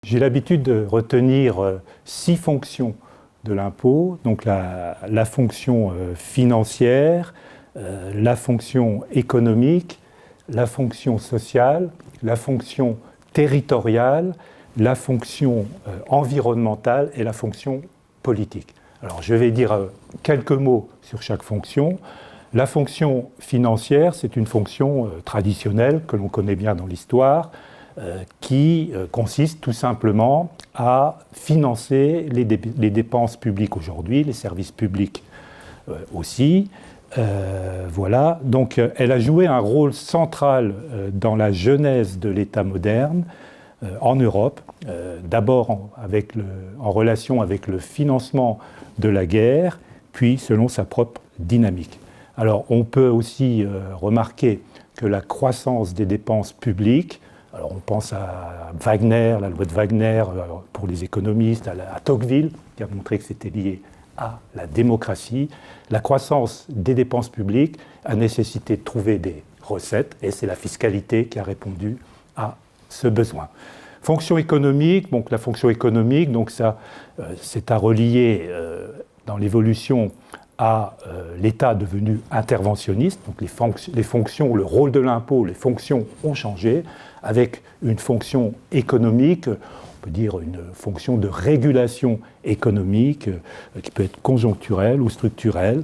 J'ai l'habitude de retenir 6 fonctions de l'impôt, donc la fonction financière, la fonction économique, la fonction sociale, la fonction territoriale, la fonction environnementale et la fonction politique. Alors je vais dire quelques mots sur chaque fonction. La fonction financière, c'est une fonction traditionnelle que l'on connaît bien dans l'histoire, qui consiste tout simplement à financer les dépenses publiques aujourd'hui, les services publics aussi. Voilà. Donc elle a joué un rôle central dans la genèse de l'État moderne en Europe, d'abord en relation avec le financement de la guerre, puis selon sa propre dynamique. Alors on peut aussi remarquer que la croissance des dépenses publiques, alors on pense à Wagner, la loi de Wagner pour les économistes, à Tocqueville, qui a montré que c'était lié à la démocratie. La croissance des dépenses publiques a nécessité de trouver des recettes, et c'est la fiscalité qui a répondu à ce besoin. Fonction économique, donc la fonction économique, donc ça, c'est à relier dans l'évolution à l'État devenu interventionniste, donc les fonctions, le rôle de l'impôt, les fonctions ont changé, avec une fonction économique, on peut dire une fonction de régulation économique qui peut être conjoncturelle ou structurelle,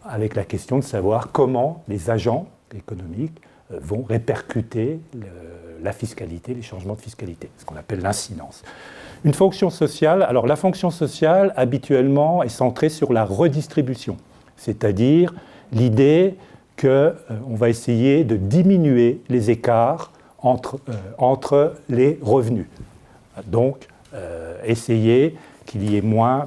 avec la question de savoir comment les agents économiques vont répercuter la fiscalité, les changements de fiscalité, ce qu'on appelle l'incidence. Une fonction sociale, alors la fonction sociale habituellement est centrée sur la redistribution, c'est-à-dire l'idée qu'on va essayer de diminuer les écarts entre les revenus. Donc, essayer qu'il y ait moins,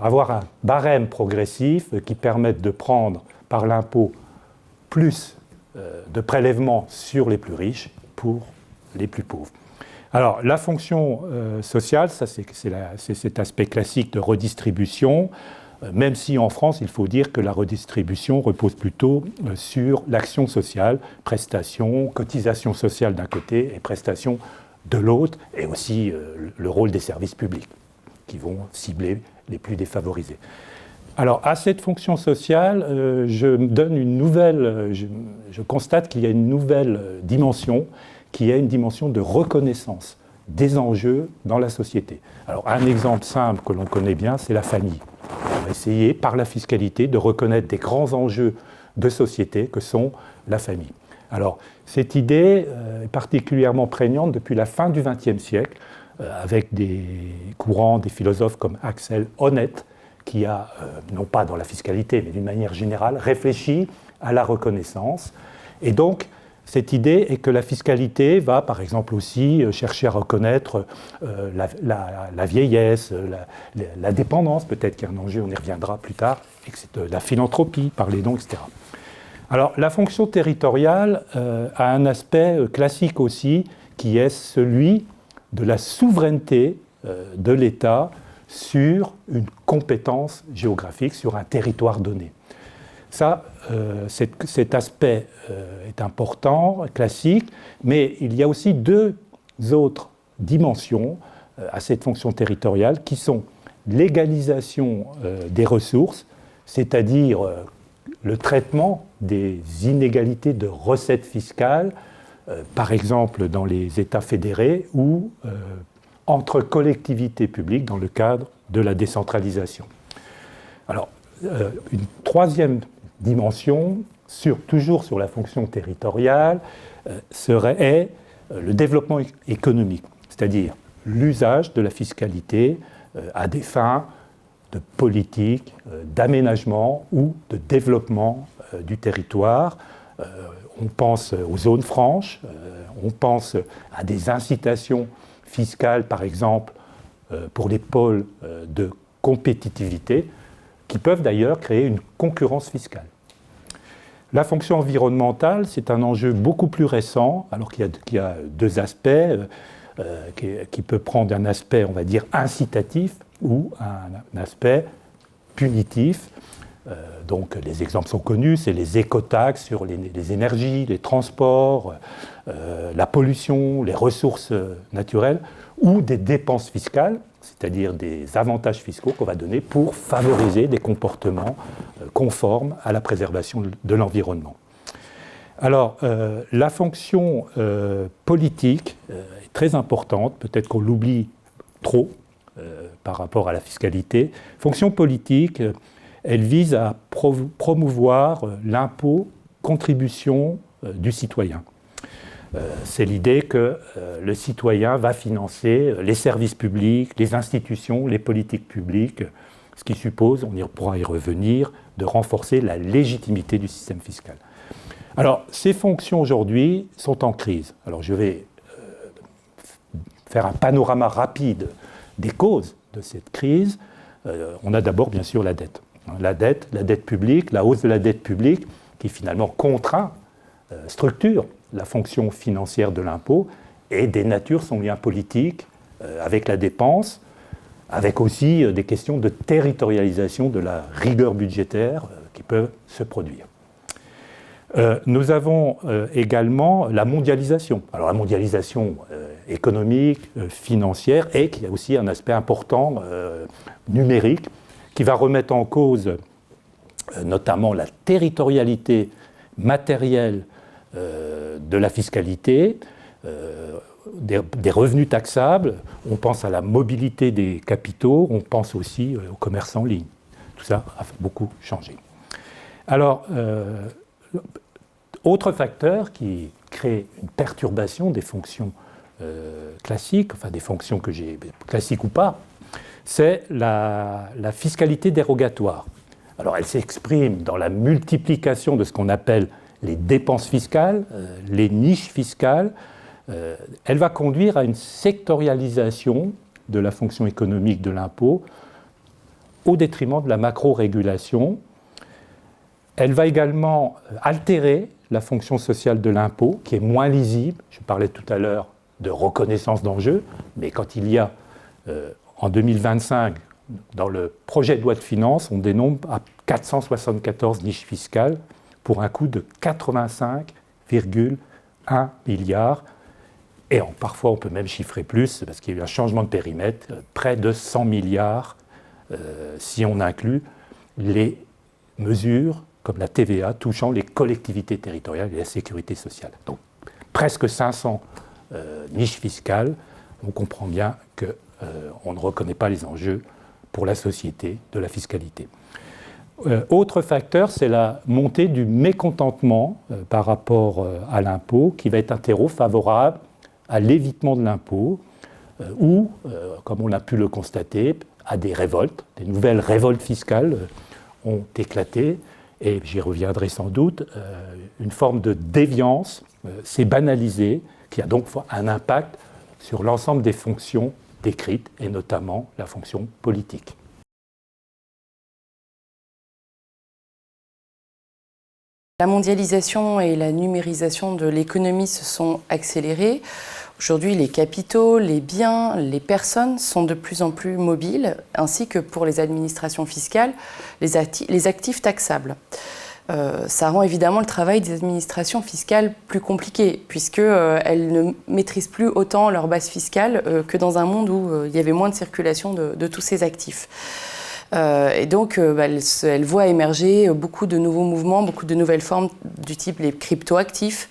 avoir un barème progressif qui permette de prendre par l'impôt plus de prélèvements sur les plus riches pour les plus pauvres. Alors, la fonction sociale, ça c'est cet aspect classique de redistribution, même si en France, il faut dire que la redistribution repose plutôt sur l'action sociale, prestations, cotisations sociales d'un côté et prestations de l'autre, et aussi le rôle des services publics, qui vont cibler les plus défavorisés. Alors, à cette fonction sociale, je constate qu'il y a une nouvelle dimension, qui est une dimension de reconnaissance des enjeux dans la société. Alors, un exemple simple que l'on connaît bien, c'est la famille. On va essayer, par la fiscalité, de reconnaître des grands enjeux de société que sont la famille. Alors, cette idée est particulièrement prégnante depuis la fin du XXe siècle, avec des courants, des philosophes comme Axel Honneth, qui a, non pas dans la fiscalité, mais d'une manière générale, réfléchi à la reconnaissance. Et donc, cette idée est que la fiscalité va, par exemple, aussi chercher à reconnaître la vieillesse, la dépendance, peut-être qu'il y a un enjeu, on y reviendra plus tard, la philanthropie, par les dons, etc. Alors, la fonction territoriale a un aspect classique aussi, qui est celui de la souveraineté de l'État sur une compétence géographique, sur un territoire donné. Ça, cet aspect est important, classique, mais il y a aussi deux autres dimensions à cette fonction territoriale qui sont l'égalisation des ressources, c'est-à-dire le traitement des inégalités de recettes fiscales, par exemple dans les États fédérés ou entre collectivités publiques dans le cadre de la décentralisation. Alors, une troisième dimension, toujours sur la fonction territoriale, est le développement économique, c'est-à-dire l'usage de la fiscalité à des fins de politique, d'aménagement ou de développement du territoire. On pense aux zones franches, on pense à des incitations fiscales, par exemple, pour les pôles de compétitivité, qui peuvent d'ailleurs créer une concurrence fiscale. La fonction environnementale, c'est un enjeu beaucoup plus récent, alors qu'il y a deux aspects, qui peut prendre un aspect, on va dire, incitatif ou un aspect punitif. Donc les exemples sont connus, c'est les écotaxes sur les énergies, les transports, la pollution, les ressources naturelles, ou des dépenses fiscales, c'est-à-dire des avantages fiscaux qu'on va donner pour favoriser des comportements conformes à la préservation de l'environnement. Alors, la fonction politique est très importante, peut-être qu'on l'oublie trop par rapport à la fiscalité. Fonction politique, elle vise à promouvoir l'impôt, contribution du citoyen. C'est l'idée que le citoyen va financer les services publics, les institutions, les politiques publiques, ce qui suppose, on pourra y revenir, de renforcer la légitimité du système fiscal. Alors, ces fonctions aujourd'hui sont en crise. Alors, je vais faire un panorama rapide des causes de cette crise. On a d'abord, bien sûr, la dette. La dette publique, la hausse de la dette publique, qui finalement contraint, structure la fonction financière de l'impôt et dénature son lien politique avec la dépense, avec aussi des questions de territorialisation de la rigueur budgétaire qui peuvent se produire. Nous avons également la mondialisation. Alors la mondialisation économique, financière, et qui a aussi un aspect important numérique, qui va remettre en cause notamment la territorialité matérielle de la fiscalité, des revenus taxables. On pense à la mobilité des capitaux, on pense aussi au commerce en ligne. Tout ça a beaucoup changé. Alors, autre facteur qui crée une perturbation des fonctions classiques, enfin des fonctions que j'ai, classiques ou pas, c'est la fiscalité dérogatoire. Alors elle s'exprime dans la multiplication de ce qu'on appelle les dépenses fiscales, les niches fiscales. Elle va conduire à une sectorialisation de la fonction économique de l'impôt au détriment de la macro-régulation. Elle va également altérer la fonction sociale de l'impôt, qui est moins lisible. Je parlais tout à l'heure de reconnaissance d'enjeux, mais quand il y a, en 2025, dans le projet de loi de finances, on dénombre à 474 niches fiscales pour un coût de 85,1 milliards. Et parfois, on peut même chiffrer plus, parce qu'il y a eu un changement de périmètre, près de 100 milliards, si on inclut les mesures comme la TVA touchant les collectivités territoriales et la sécurité sociale. Donc, presque 500 niches fiscales. On comprend bien qu'on ne reconnaît pas les enjeux pour la société de la fiscalité. Autre facteur, c'est la montée du mécontentement par rapport à l'impôt, qui va être un terreau favorable à l'évitement de l'impôt, ou, comme on a pu le constater, à des révoltes. Des nouvelles révoltes fiscales ont éclaté, et j'y reviendrai sans doute. Une forme de déviance s'est banalisée, qui a donc un impact sur l'ensemble des fonctions décrites, et notamment la fonction politique. La mondialisation et la numérisation de l'économie se sont accélérées. Aujourd'hui, les capitaux, les biens, les personnes sont de plus en plus mobiles, ainsi que pour les administrations fiscales, les actifs taxables. Ça rend évidemment le travail des administrations fiscales plus compliqué, puisqu'elles ne maîtrisent plus autant leur base fiscale que dans un monde où il y avait moins de circulation de tous ces actifs. Et donc, elle voit émerger beaucoup de nouveaux mouvements, beaucoup de nouvelles formes du type les cryptoactifs,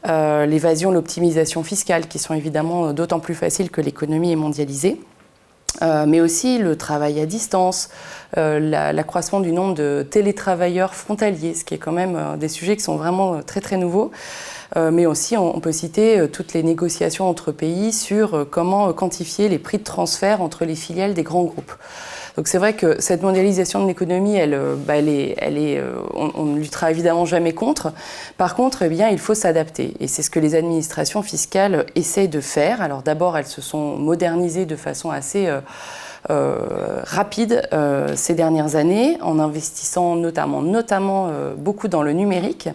l'évasion, l'optimisation fiscale, qui sont évidemment d'autant plus faciles que l'économie est mondialisée. Mais aussi le travail à distance, l'accroissement du nombre de télétravailleurs frontaliers, ce qui est quand même des sujets qui sont vraiment très très nouveaux. Mais aussi, on peut citer toutes les négociations entre pays sur comment quantifier les prix de transfert entre les filiales des grands groupes. Donc c'est vrai que cette mondialisation de l'économie, on ne luttera évidemment jamais contre. Par contre, il faut s'adapter. Et c'est ce que les administrations fiscales essayent de faire. Alors d'abord, elles se sont modernisées de façon assez rapide ces dernières années, en investissant notamment beaucoup dans le numérique.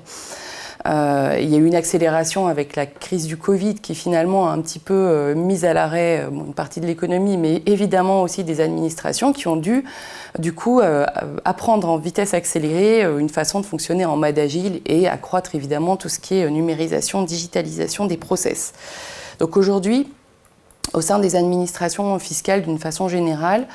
Il y a eu une accélération avec la crise du Covid qui finalement a un petit peu mis à l'arrêt une partie de l'économie, mais évidemment aussi des administrations qui ont dû du coup apprendre en vitesse accélérée une façon de fonctionner en mode agile et accroître évidemment tout ce qui est numérisation, digitalisation des process. Donc aujourd'hui, au sein des administrations fiscales d'une façon générale,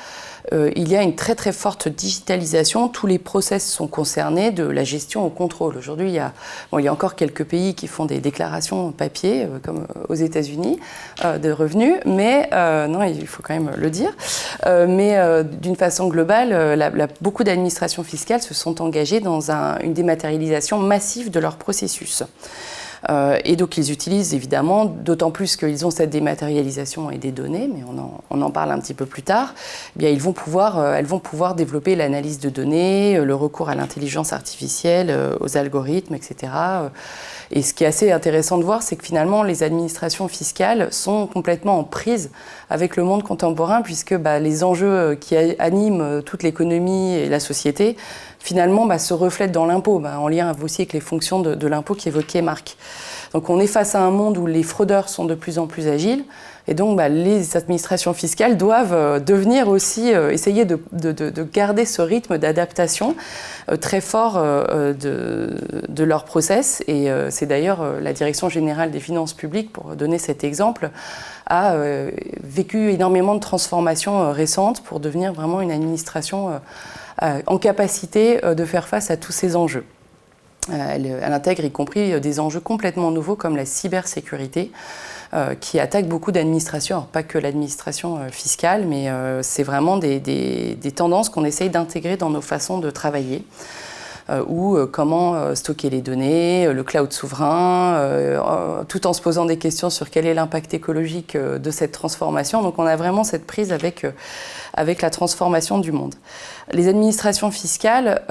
il y a une très très forte digitalisation. Tous les process sont concernés, de la gestion au contrôle. Aujourd'hui, il y a encore quelques pays qui font des déclarations papier, comme aux États-Unis, de revenus, mais non, il faut quand même le dire. Mais d'une façon globale, beaucoup d'administrations fiscales se sont engagées dans une dématérialisation massive de leurs processus. Et donc ils utilisent évidemment, d'autant plus qu'ils ont cette dématérialisation et des données, mais on en parle un petit peu plus tard, eh bien elles vont pouvoir développer l'analyse de données, le recours à l'intelligence artificielle, aux algorithmes, etc. Et ce qui est assez intéressant de voir, c'est que finalement les administrations fiscales sont complètement en prise avec le monde contemporain, puisque les enjeux qui animent toute l'économie et la société, finalement, se reflètent dans l'impôt, en lien aussi avec les fonctions de l'impôt qu'évoquait Marc. Donc on est face à un monde où les fraudeurs sont de plus en plus agiles, et donc les administrations fiscales doivent devenir aussi, essayer de garder ce rythme d'adaptation très fort de leur process. Et c'est d'ailleurs la Direction générale des finances publiques, pour donner cet exemple, a vécu énormément de transformations récentes pour devenir vraiment une administration en capacité de faire face à tous ces enjeux. Elle intègre y compris des enjeux complètement nouveaux comme la cybersécurité, qui attaque beaucoup d'administrations, alors pas que l'administration fiscale, mais c'est vraiment des tendances qu'on essaye d'intégrer dans nos façons de travailler. Ou comment stocker les données, le cloud souverain, tout en se posant des questions sur quel est l'impact écologique de cette transformation. Donc on a vraiment cette prise avec la transformation du monde. Les administrations fiscales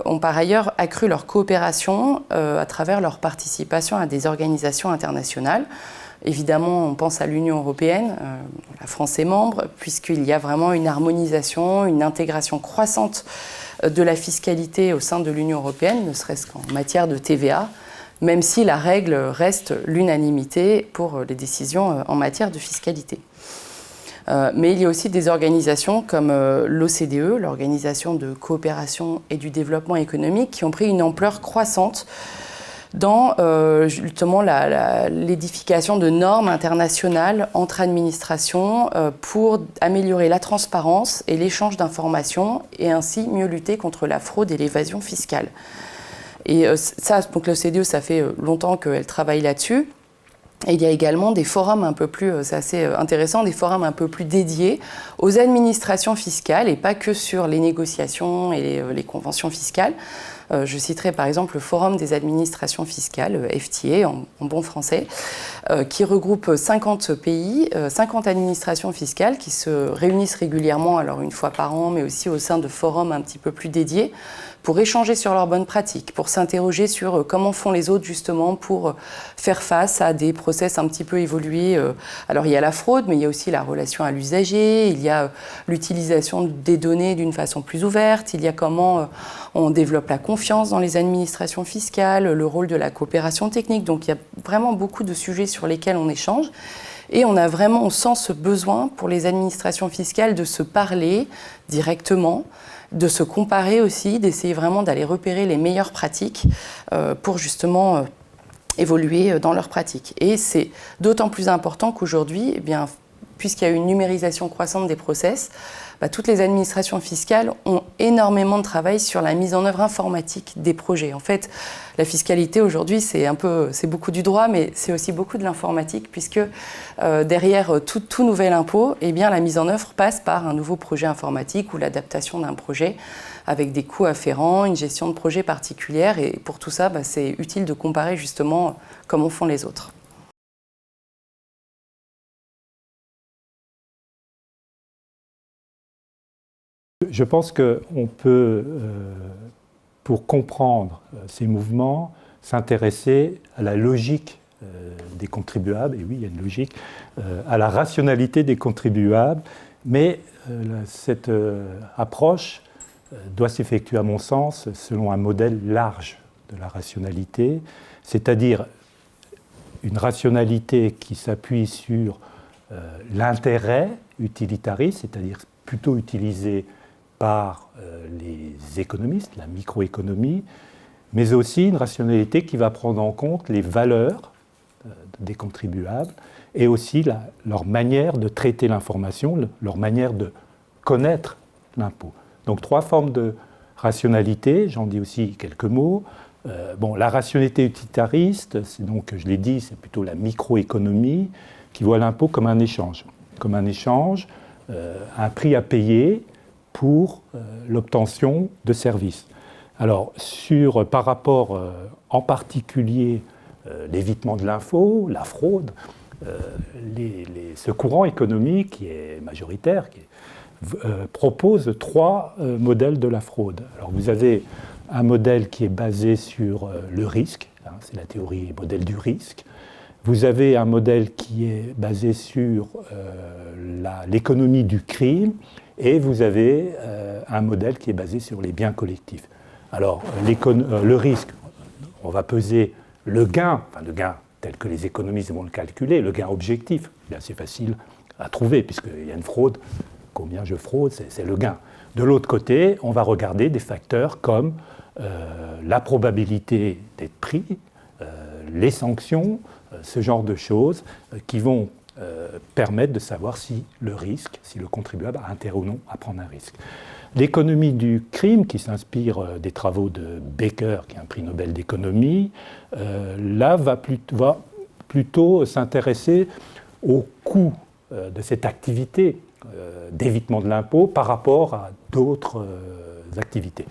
ont par ailleurs accru leur coopération à travers leur participation à des organisations internationales. Évidemment, on pense à l'Union européenne, la France est membre, puisqu'il y a vraiment une harmonisation, une intégration croissante de la fiscalité au sein de l'Union européenne, ne serait-ce qu'en matière de TVA, même si la règle reste l'unanimité pour les décisions en matière de fiscalité. Mais il y a aussi des organisations comme l'OCDE, l'Organisation de coopération et du développement économique, qui ont pris une ampleur croissante dans justement l'édification de normes internationales entre administrations pour améliorer la transparence et l'échange d'informations et ainsi mieux lutter contre la fraude et l'évasion fiscale. Et ça, donc l'OCDE, ça fait longtemps qu'elle travaille là-dessus. Et il y a également des forums un peu plus, c'est assez intéressant, des forums un peu plus dédiés aux administrations fiscales et pas que sur les négociations et les conventions fiscales. Je citerai par exemple le Forum des administrations fiscales, FTA en bon français, qui regroupe 50 pays, 50 administrations fiscales qui se réunissent régulièrement, alors une fois par an, mais aussi au sein de forums un petit peu plus dédiés, pour échanger sur leurs bonnes pratiques, pour s'interroger sur comment font les autres justement pour faire face à des process un petit peu évolués. Alors il y a la fraude, mais il y a aussi la relation à l'usager, il y a l'utilisation des données d'une façon plus ouverte, il y a comment on développe la confiance dans les administrations fiscales, le rôle de la coopération technique. Donc il y a vraiment beaucoup de sujets sur lesquels on échange. Et on sent ce besoin pour les administrations fiscales de se parler directement, de se comparer aussi, d'essayer vraiment d'aller repérer les meilleures pratiques pour justement évoluer dans leurs pratiques. Et c'est d'autant plus important qu'aujourd'hui, puisqu'il y a une numérisation croissante des process, toutes les administrations fiscales ont énormément de travail sur la mise en œuvre informatique des projets. En fait, la fiscalité aujourd'hui, c'est beaucoup du droit, mais c'est aussi beaucoup de l'informatique, puisque derrière tout nouvel impôt, la mise en œuvre passe par un nouveau projet informatique ou l'adaptation d'un projet avec des coûts afférents, une gestion de projet particulière. Et pour tout ça, c'est utile de comparer justement comment font les autres. Je pense qu'on peut, pour comprendre ces mouvements, s'intéresser à la logique des contribuables, et oui, il y a une logique, à la rationalité des contribuables, mais cette approche doit s'effectuer, à mon sens, selon un modèle large de la rationalité, c'est-à-dire une rationalité qui s'appuie sur l'intérêt utilitariste, c'est-à-dire plutôt utilisé par les économistes, la microéconomie, mais aussi une rationalité qui va prendre en compte les valeurs des contribuables et aussi leur manière de traiter l'information, leur manière de connaître l'impôt. Donc 3 formes de rationalité, j'en dis aussi quelques mots. La rationalité utilitariste, c'est donc, je l'ai dit, c'est plutôt la microéconomie qui voit l'impôt comme un échange. Comme un échange, un prix à payer pour l'obtention de services. Alors, par rapport en particulier l'évitement de l'info, la fraude, ce courant économique qui est majoritaire, propose 3 modèles de la fraude. Alors, vous avez un modèle qui est basé sur le risque, c'est la théorie modèle du risque. Vous avez un modèle qui est basé sur l'économie du crime, et vous avez un modèle qui est basé sur les biens collectifs. Alors, le risque, on va peser le gain tel que les économistes vont le calculer, le gain objectif, c'est assez facile à trouver, puisqu'il y a une fraude, combien je fraude, c'est le gain. De l'autre côté, on va regarder des facteurs comme la probabilité d'être pris, les sanctions, ce genre de choses qui vont permettre de savoir si le contribuable a intérêt ou non à prendre un risque. L'économie du crime, qui s'inspire des travaux de Baker, qui est un prix Nobel d'économie, va plutôt s'intéresser au coût de cette activité d'évitement de l'impôt par rapport à d'autres activités.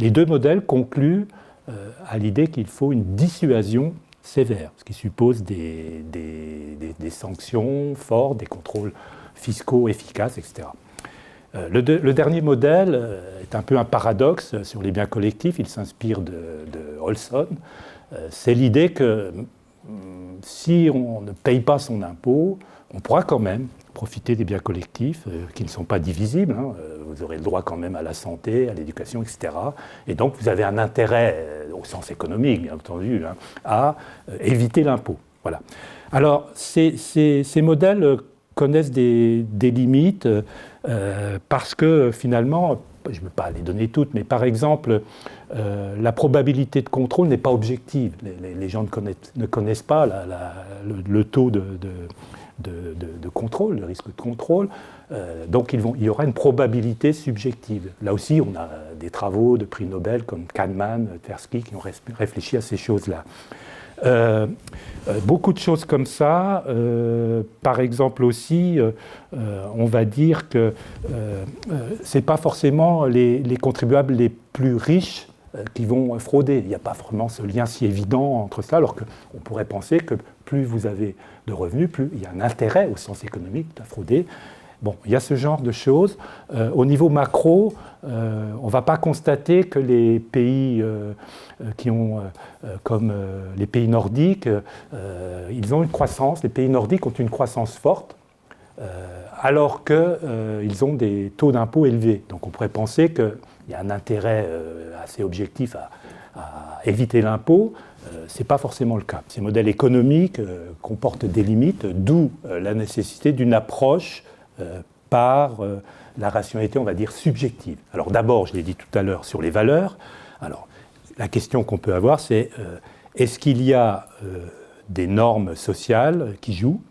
Les 2 modèles concluent à l'idée qu'il faut une dissuasion sévère, ce qui suppose des sanctions fortes, des contrôles fiscaux efficaces, etc. Le dernier modèle est un peu un paradoxe sur les biens collectifs, il s'inspire de Olson. C'est l'idée que si on ne paye pas son impôt, on pourra quand même profiter des biens collectifs qui ne sont pas divisibles. Vous aurez le droit quand même à la santé, à l'éducation, etc. Et donc vous avez un intérêt, au sens économique bien entendu, à éviter l'impôt. Voilà. Alors ces modèles connaissent des limites parce que finalement, je ne veux pas les donner toutes, mais par exemple, la probabilité de contrôle n'est pas objective. Les gens ne connaissent pas le taux de contrôle, le risque de contrôle. Donc il y aura une probabilité subjective. Là aussi, on a des travaux de prix Nobel comme Kahneman, Tversky qui ont réfléchi à ces choses-là. Beaucoup de choses comme ça. Par exemple aussi, on va dire que ce n'est pas forcément les contribuables les plus riches qui vont frauder. Il n'y a pas vraiment ce lien si évident entre cela, alors qu'on pourrait penser que plus vous avez de revenus, plus il y a un intérêt au sens économique à frauder. Bon, il y a ce genre de choses. Au niveau macro, on ne va pas constater que les pays comme les pays nordiques, ils ont une croissance, les pays nordiques ont une croissance forte, alors qu'ils ont des taux d'impôt élevés. Donc on pourrait penser qu'il y a un intérêt assez objectif à éviter l'impôt. Ce n'est pas forcément le cas. Ces modèles économiques comportent des limites, d'où la nécessité d'une approche par la rationalité, on va dire, subjective. Alors d'abord, je l'ai dit tout à l'heure, sur les valeurs. Alors, la question qu'on peut avoir, c'est est-ce qu'il y a des normes sociales qui jouent ?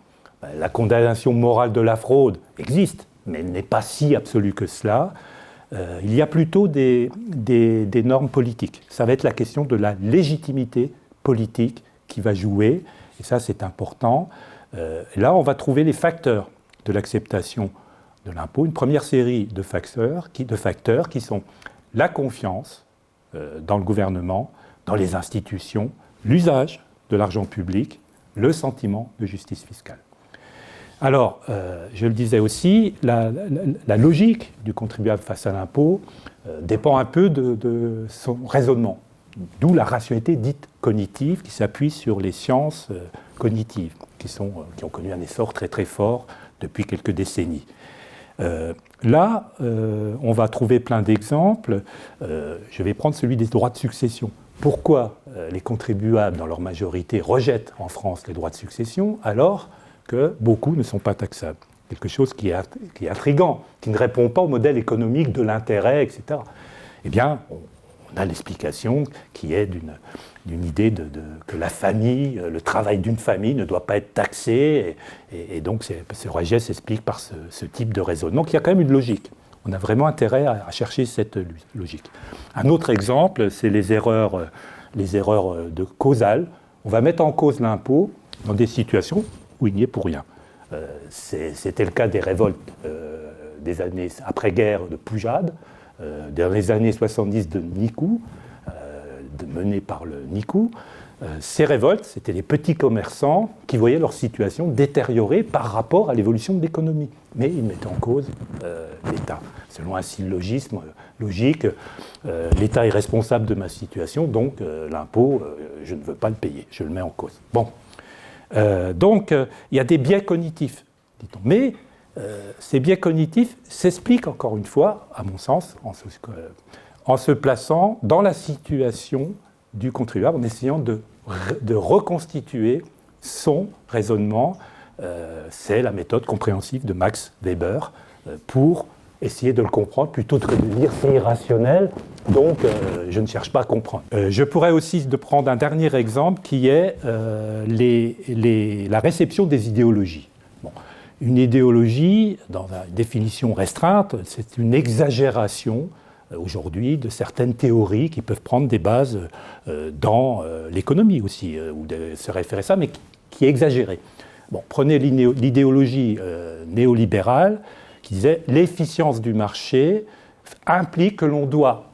La condamnation morale de la fraude existe, mais elle n'est pas si absolue que cela. Il y a plutôt des normes politiques. Ça va être la question de la légitimité politique qui va jouer, et ça c'est important. Là, on va trouver les facteurs de l'acceptation de l'impôt, une première série de facteurs qui sont la confiance dans le gouvernement, dans les institutions, l'usage de l'argent public, le sentiment de justice fiscale. Alors, je le disais aussi, la logique du contribuable face à l'impôt dépend un peu de son raisonnement, d'où la rationalité dite cognitive qui s'appuie sur les sciences cognitives, qui ont connu un essor très très fort depuis quelques décennies. Là, on va trouver plein d'exemples. Je vais prendre celui des droits de succession. pourquoi les contribuables, dans leur majorité, rejettent en France les droits de succession, alors que beaucoup ne sont pas taxables. Quelque chose qui est intriguant, qui ne répond pas au modèle économique de l'intérêt, etc. Eh bien, on a l'explication qui est d'une idée que la famille, le travail d'une famille ne doit pas être taxé, et donc ce rejet s'explique par ce type de raisonnement, qui a quand même une logique. On a vraiment intérêt à chercher cette logique. Un autre exemple, c'est les erreurs de causales. On va mettre en cause l'impôt dans des situations où il n'y est pour rien. C'était le cas des révoltes des années après-guerre de Poujade, dans les années 70 de Nicou, menées par le Nicou. Ces révoltes, c'était les petits commerçants qui voyaient leur situation détériorée par rapport à l'évolution de l'économie. Mais ils mettaient en cause l'État. Selon un syllogisme logique, l'État est responsable de ma situation, donc l'impôt, je ne veux pas le payer, je le mets en cause. Bon. Donc, il y a des biais cognitifs, dit-on. Mais ces biais cognitifs s'expliquent, encore une fois, à mon sens, en se plaçant dans la situation du contribuable, en essayant de reconstituer son raisonnement. C'est la méthode compréhensive de Max Weber pour essayer de le comprendre, plutôt que de dire c'est irrationnel, donc je ne cherche pas à comprendre. Je pourrais aussi prendre un dernier exemple qui est la réception des idéologies. Bon. Une idéologie, dans une définition restreinte, c'est une exagération aujourd'hui de certaines théories qui peuvent prendre des bases dans l'économie aussi, ou se référer à ça, mais qui est exagérée. Bon, prenez l'idéologie néolibérale qui disait l'efficience du marché implique que l'on doit,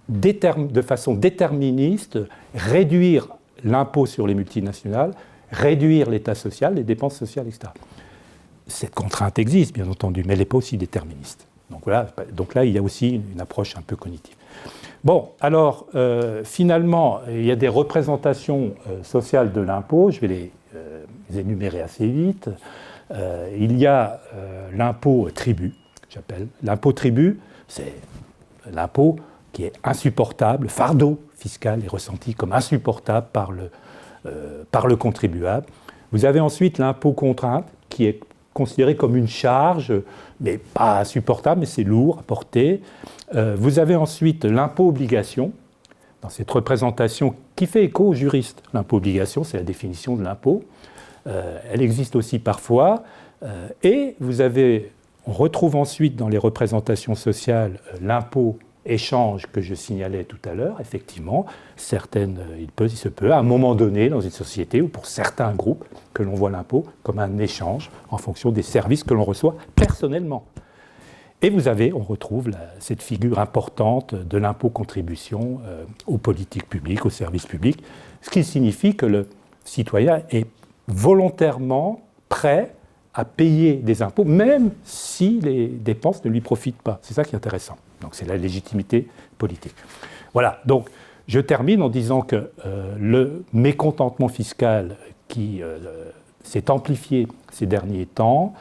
de façon déterministe, réduire l'impôt sur les multinationales, réduire l'État social, les dépenses sociales, etc. Cette contrainte existe, bien entendu, mais elle n'est pas aussi déterministe. Donc là, il y a aussi une approche un peu cognitive. Bon, alors, finalement, il y a des représentations sociales de l'impôt, je vais les énumérer assez vite. Il y a l'impôt tribut, j'appelle. L'impôt tribut, c'est l'impôt qui est insupportable, fardeau fiscal est ressenti comme insupportable par le contribuable. Vous avez ensuite l'impôt contrainte, qui est considéré comme une charge, mais pas insupportable, mais c'est lourd à porter. Vous avez ensuite l'impôt obligation, dans cette représentation qui fait écho aux juristes. L'impôt obligation, c'est la définition de l'impôt. Elle existe aussi parfois. Et on retrouve ensuite dans les représentations sociales l'impôt échange que je signalais tout à l'heure. Effectivement, il se peut, à un moment donné, dans une société ou pour certains groupes, que l'on voit l'impôt comme un échange en fonction des services que l'on reçoit personnellement. Et on retrouve cette figure importante de l'impôt-contribution aux politiques publiques, aux services publics, ce qui signifie que le citoyen est volontairement prêt à payer des impôts, même si les dépenses ne lui profitent pas. C'est ça qui est intéressant. Donc c'est la légitimité politique. Voilà, donc je termine en disant que le mécontentement fiscal qui s'est amplifié ces derniers temps,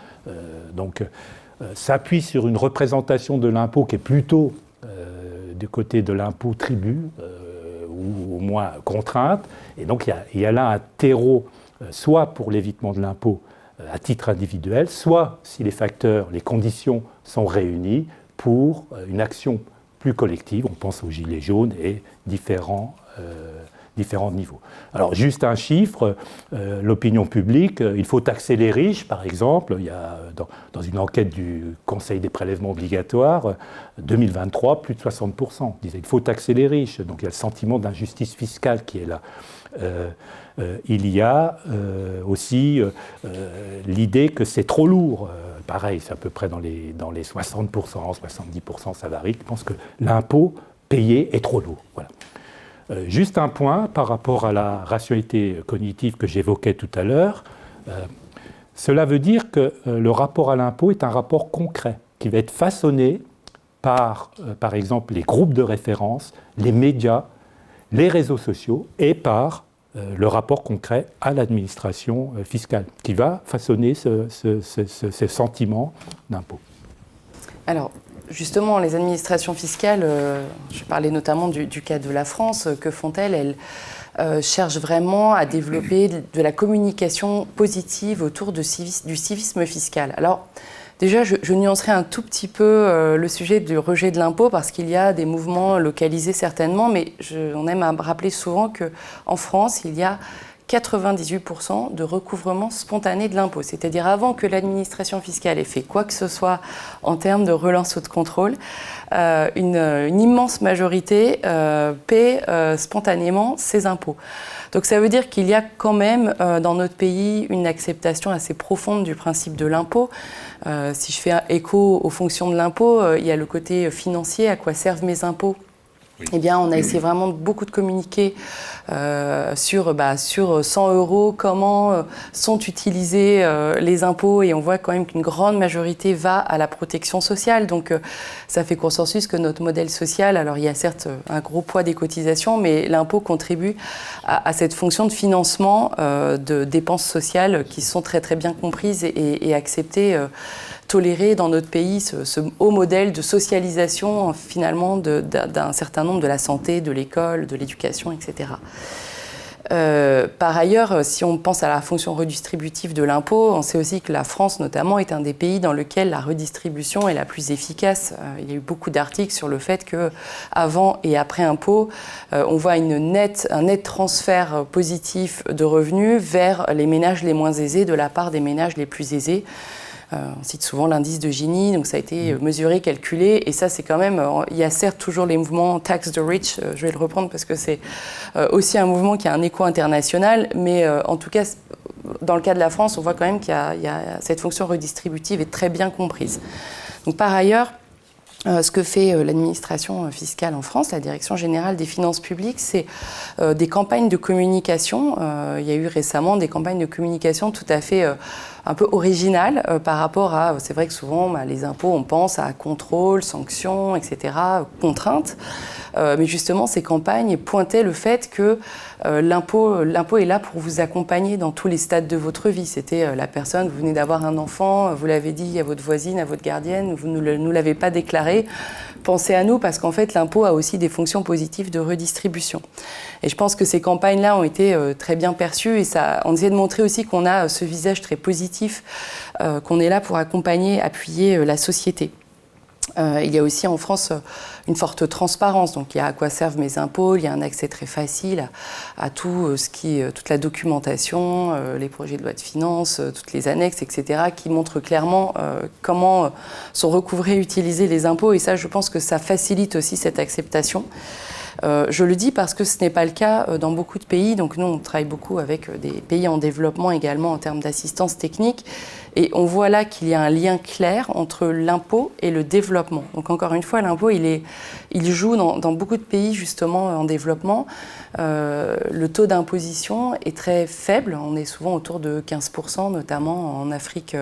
s'appuie sur une représentation de l'impôt qui est plutôt du côté de l'impôt tribut, ou au moins contrainte, et donc il y a là un terreau soit pour l'évitement de l'impôt à titre individuel, soit, si les conditions sont réunies, pour une action plus collective. On pense aux gilets jaunes et différents niveaux. Alors, juste un chiffre, l'opinion publique, il faut taxer les riches, par exemple. Il y a, dans une enquête du Conseil des prélèvements obligatoires, 2023, plus de 60% disaient il faut taxer les riches. Donc, il y a le sentiment d'injustice fiscale qui est là. Il y a aussi l'idée que c'est trop lourd. Pareil, c'est à peu près dans les 60%, 70%, ça varie. Je pense que l'impôt payé est trop lourd. Voilà. Juste un point par rapport à la rationalité cognitive que j'évoquais tout à l'heure. Cela veut dire que le rapport à l'impôt est un rapport concret qui va être façonné par exemple, les groupes de référence, les médias, les réseaux sociaux et par le rapport concret à l'administration fiscale qui va façonner ce sentiment d'impôt. Alors, justement, les administrations fiscales, je parlais notamment du cas de la France, que font-elles? Elles cherchent vraiment à développer de la communication positive autour du civisme fiscal. Alors, déjà, je nuancerai un tout petit peu le sujet du rejet de l'impôt parce qu'il y a des mouvements localisés certainement, mais on aime à rappeler souvent qu'en France, il y a 98% de recouvrement spontané de l'impôt. C'est-à-dire avant que l'administration fiscale ait fait quoi que ce soit en termes de relance ou de contrôle, une immense majorité paie spontanément ses impôts. Donc ça veut dire qu'il y a quand même dans notre pays une acceptation assez profonde du principe de l'impôt. Si je fais écho aux fonctions de l'impôt, il y a le côté financier, à quoi servent mes impôts? Oui. Eh bien, on a essayé vraiment beaucoup de communiquer sur 100 €, comment sont utilisés les impôts, et on voit quand même qu'une grande majorité va à la protection sociale. Donc, ça fait consensus que notre modèle social, alors il y a certes un gros poids des cotisations, mais l'impôt contribue à cette fonction de financement de dépenses sociales qui sont très très bien comprises et acceptées. Toléré dans notre pays ce haut modèle de socialisation finalement d'un certain nombre de la santé, de l'école, de l'éducation, etc. Par ailleurs, si on pense à la fonction redistributive de l'impôt, on sait aussi que la France notamment est un des pays dans lequel la redistribution est la plus efficace. Il y a eu beaucoup d'articles sur le fait que avant et après impôt, on voit un net transfert positif de revenus vers les ménages les moins aisés de la part des ménages les plus aisés. On cite souvent l'indice de Gini, donc ça a été mesuré, calculé, et ça c'est quand même, il y a certes toujours les mouvements Tax the Rich, je vais le reprendre parce que c'est aussi un mouvement qui a un écho international, mais en tout cas, dans le cas de la France, on voit quand même qu'il y a cette fonction redistributive est très bien comprise. Donc par ailleurs, ce que fait l'administration fiscale en France, la Direction générale des finances publiques, c'est des campagnes de communication. Il y a eu récemment des campagnes de communication tout à fait un peu originales par rapport à... C'est vrai que souvent, les impôts, on pense à contrôle, sanctions, etc., contraintes. Mais justement, ces campagnes pointaient le fait que l'impôt est là pour vous accompagner dans tous les stades de votre vie. C'était la personne, vous venez d'avoir un enfant, vous l'avez dit à votre voisine, à votre gardienne, vous ne nous l'avez pas déclaré. Pensez à nous parce qu'en fait, l'impôt a aussi des fonctions positives de redistribution. Et je pense que ces campagnes-là ont été très bien perçues et on essaie de montrer aussi qu'on a ce visage très positif, qu'on est là pour accompagner, appuyer la société. Il y a aussi en France une forte transparence, donc il y a à quoi servent mes impôts, il y a un accès très facile à tout toute la documentation, les projets de loi de finances, toutes les annexes, etc., qui montrent clairement comment sont recouvrés et utilisés les impôts, et ça je pense que ça facilite aussi cette acceptation. Je le dis parce que ce n'est pas le cas dans beaucoup de pays. Donc nous, on travaille beaucoup avec des pays en développement également en termes d'assistance technique. Et on voit là qu'il y a un lien clair entre l'impôt et le développement. Donc encore une fois, l'impôt, il joue dans beaucoup de pays justement en développement. Le taux d'imposition est très faible. On est souvent autour de 15%, notamment en Afrique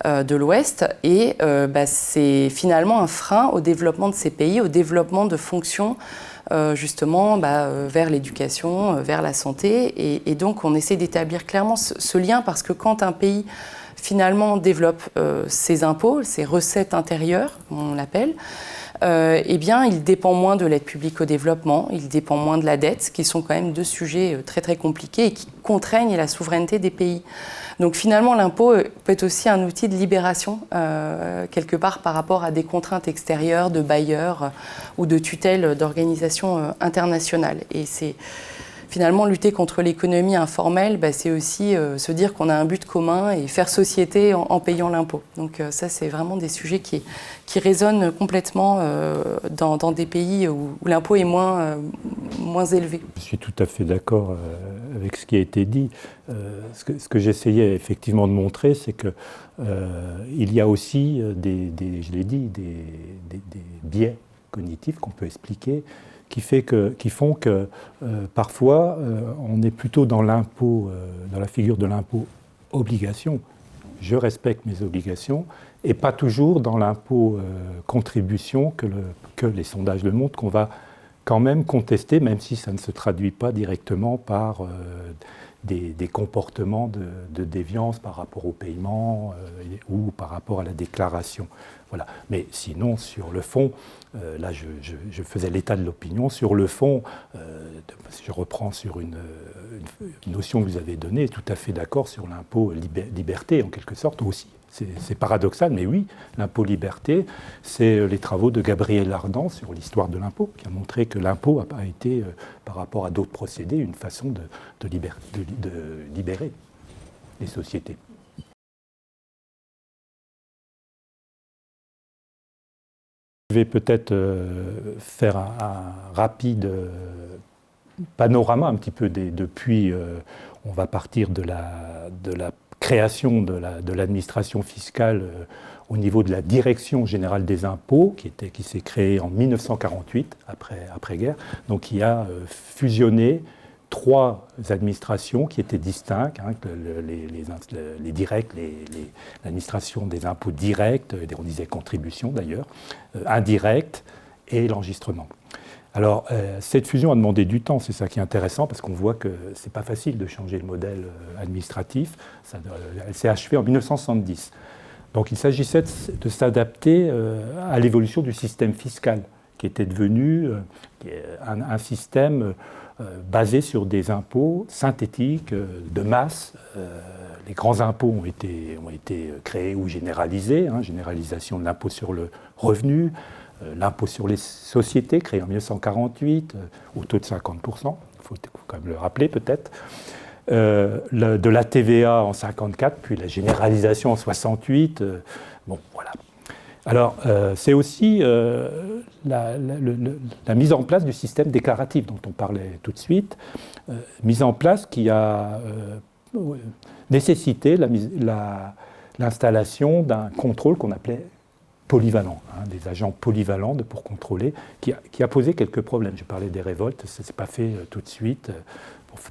de l'Ouest. Et c'est finalement un frein au développement de ces pays, au développement de fonctions justement vers l'éducation, vers la santé. Et donc, on essaie d'établir clairement ce lien parce que quand un pays, finalement, développe ses impôts, ses recettes intérieures, on l'appelle, eh bien, il dépend moins de l'aide publique au développement, il dépend moins de la dette, qui sont quand même deux sujets très, très compliqués et qui contraignent la souveraineté des pays. Donc finalement, l'impôt peut être aussi un outil de libération, quelque part, par rapport à des contraintes extérieures, de bailleurs ou de tutelle d'organisations internationales. Et c'est finalement lutter contre l'économie informelle, c'est aussi se dire qu'on a un but commun et faire société en payant l'impôt. Donc ça, c'est vraiment des sujets qui résonnent complètement dans des pays où l'impôt est moins élevé. Je suis tout à fait d'accord avec ce qui a été dit. Ce que j'essayais effectivement de montrer, c'est que il y a aussi je l'ai dit, des biais cognitifs qu'on peut expliquer, qui font que parfois on est plutôt dans l'impôt, dans la figure de l'impôt obligation. Je respecte mes obligations, et pas toujours dans l'impôt contribution que les sondages le montrent, qu'on va quand même contesté, même si ça ne se traduit pas directement par des comportements de déviance par rapport au paiement ou par rapport à la déclaration. Voilà. Mais sinon, sur le fond, là je faisais l'état de l'opinion, sur le fond, je reprends sur une notion que vous avez donnée, tout à fait d'accord sur l'impôt liberté en quelque sorte aussi. C'est paradoxal, mais oui, l'impôt liberté, c'est les travaux de Gabriel Ardan sur l'histoire de l'impôt, qui a montré que l'impôt a été, par rapport à d'autres procédés, une façon de libérer les sociétés. Je vais peut-être faire un rapide panorama un petit peu depuis, on va partir de la création de l'administration fiscale au niveau de la Direction générale des impôts, qui s'est créée en 1948, après-guerre, donc qui a fusionné 3 administrations qui étaient distinctes, hein, les directs, l'administration des impôts directs, on disait contributions d'ailleurs, indirects et l'enregistrement. Alors, cette fusion a demandé du temps, c'est ça qui est intéressant, parce qu'on voit que ce n'est pas facile de changer le modèle administratif. Elle s'est achevée en 1970. Donc, il s'agissait de s'adapter à l'évolution du système fiscal, qui était devenu un système basé sur des impôts synthétiques, de masse. Les grands impôts ont été créés ou généralisés, hein, généralisation de l'impôt sur le revenu, l'impôt sur les sociétés, créé en 1948, au taux de 50%, il faut quand même le rappeler peut-être, de la TVA en 1954, puis la généralisation en 1968. Bon, voilà. Alors, c'est aussi la mise en place du système déclaratif dont on parlait tout de suite, mise en place qui a nécessité l'installation d'un contrôle qu'on appelait polyvalent, hein, des agents polyvalents pour contrôler, qui a posé quelques problèmes. Je parlais des révoltes, ça ne s'est pas fait tout de suite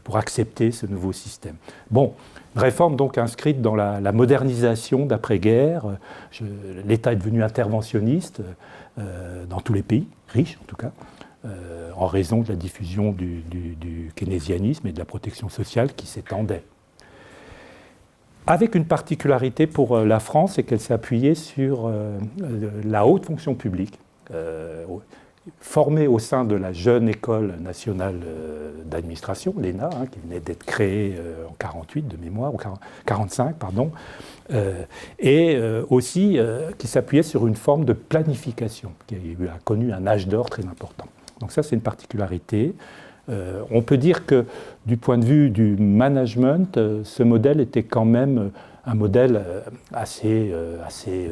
pour accepter ce nouveau système. Bon, réforme donc inscrite dans la modernisation d'après-guerre. L'État est devenu interventionniste dans tous les pays, riches en tout cas, en raison de la diffusion du keynésianisme et de la protection sociale qui s'étendait. Avec une particularité pour la France, c'est qu'elle s'est appuyée sur la haute fonction publique, formée au sein de la jeune école nationale d'administration, l'ENA, hein, qui venait d'être créée en 1948 de mémoire, ou 1945, pardon, et aussi qui s'appuyait sur une forme de planification, qui a connu un âge d'or très important. Donc ça, c'est une particularité. On peut dire que du point de vue du management, ce modèle était quand même un modèle assez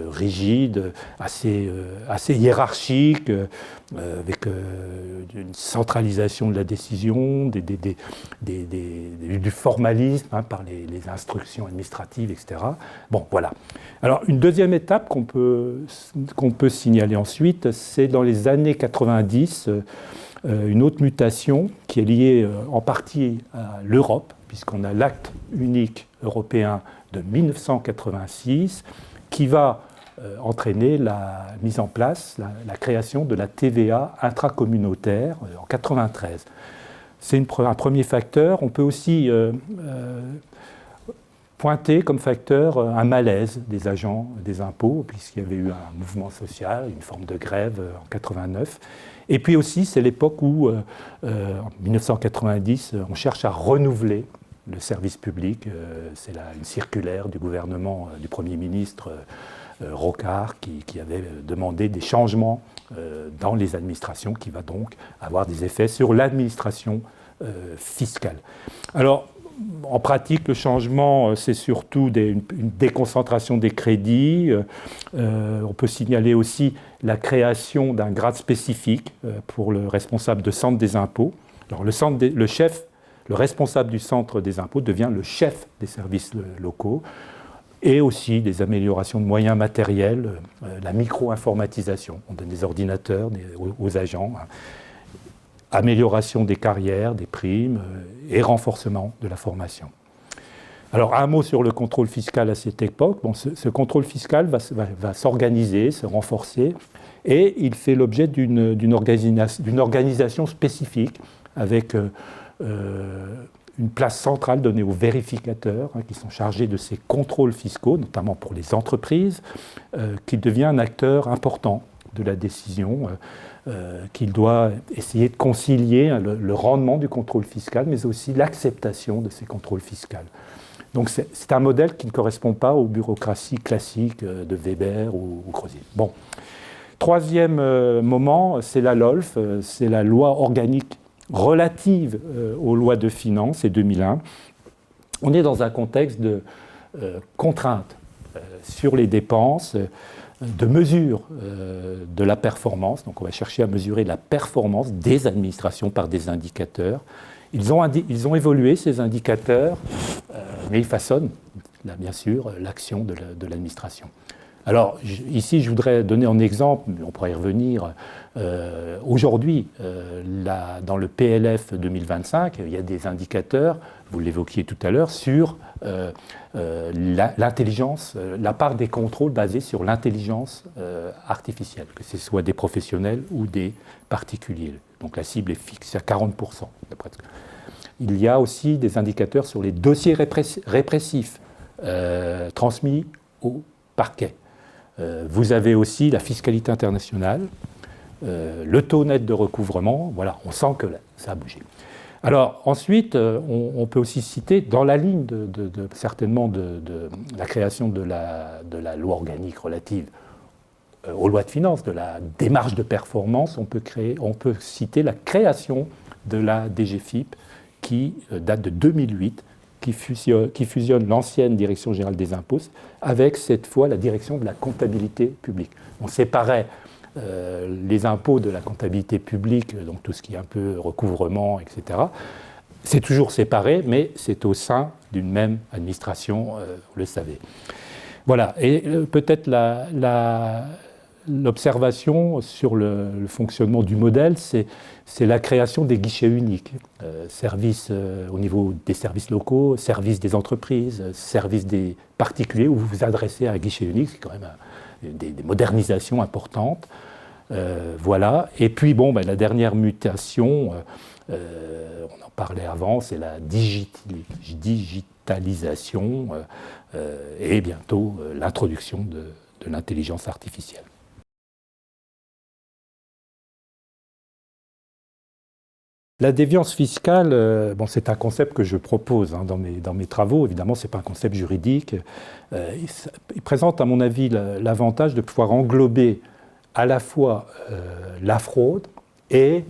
rigide, assez hiérarchique, avec une centralisation de la décision, du formalisme, hein, par les instructions administratives, etc. Bon, voilà. Alors, une deuxième étape qu'on peut signaler ensuite, c'est dans les années 90, une autre mutation qui est liée en partie à l'Europe, puisqu'on a l'acte unique européen de 1986 qui va entraîner la mise en place, la création de la TVA intracommunautaire en 1993. C'est un premier facteur. On peut aussi pointer comme facteur un malaise des agents des impôts, puisqu'il y avait eu un mouvement social, une forme de grève en 1989. Et puis aussi, c'est l'époque où, en 1990, on cherche à renouveler le service public. C'est une circulaire du gouvernement du Premier ministre Rocard qui avait demandé des changements dans les administrations, qui va donc avoir des effets sur l'administration fiscale. Alors, en pratique, le changement, c'est surtout une déconcentration des crédits. On peut signaler aussi la création d'un grade spécifique pour le responsable de centre des impôts. Alors, le responsable du centre des impôts devient le chef des services locaux, et aussi des améliorations de moyens matériels, la micro-informatisation. On donne des ordinateurs aux agents. Amélioration des carrières, des primes et renforcement de la formation. Alors, un mot sur le contrôle fiscal à cette époque. Bon, ce contrôle fiscal va s'organiser, se renforcer, et il fait l'objet d'une organisation spécifique avec une place centrale donnée aux vérificateurs qui sont chargés de ces contrôles fiscaux, notamment pour les entreprises, qu'il devient un acteur important de la décision, qu'il doit essayer de concilier le rendement du contrôle fiscal, mais aussi l'acceptation de ces contrôles fiscaux. Donc c'est un modèle qui ne correspond pas aux bureaucraties classiques de Weber ou Crozier. Bon. Troisième moment, c'est la LOLF, c'est la loi organique relative aux lois de finances, c'est 2001. On est dans un contexte de contraintes sur les dépenses, de mesure de la performance. Donc on va chercher à mesurer la performance des administrations par des indicateurs. Ils ont évolué, ces indicateurs, mais ils façonnent, là, bien sûr, l'action de l'administration. Alors, ici, je voudrais donner un exemple, mais on pourrait y revenir. Aujourd'hui, dans le PLF 2025, il y a des indicateurs, vous l'évoquiez tout à l'heure, sur l'intelligence, la part des contrôles basés sur l'intelligence artificielle, que ce soit des professionnels ou des particuliers. Donc la cible est fixée à 40%. Il y a aussi des indicateurs sur les dossiers répressifs transmis au parquet. Vous avez aussi la fiscalité internationale, le taux net de recouvrement. Voilà, on sent que ça a bougé. Alors ensuite, on peut aussi citer, dans la ligne certainement de la création de la loi organique relative aux lois de finances, de la démarche de performance, on peut citer la création de la DGFiP qui date de 2008, qui fusionne l'ancienne Direction générale des impôts avec cette fois la Direction de la comptabilité publique. On séparait les impôts de la comptabilité publique, donc tout ce qui est un peu recouvrement, etc. C'est toujours séparé, mais c'est au sein d'une même administration, vous le savez. Voilà, et peut-être l'observation sur le fonctionnement du modèle, c'est la création des guichets uniques, services au niveau des services locaux, services des entreprises, services des particuliers, où vous vous adressez à un guichet unique, c'est quand même des modernisations importantes. Voilà, et puis bon, la dernière mutation, on en parlait avant, c'est la digitalisation et bientôt l'introduction de l'intelligence artificielle. La déviance fiscale, c'est un concept que je propose dans mes travaux. Évidemment, ce n'est pas un concept juridique. Il présente, à mon avis, l'avantage de pouvoir englober à la fois la fraude et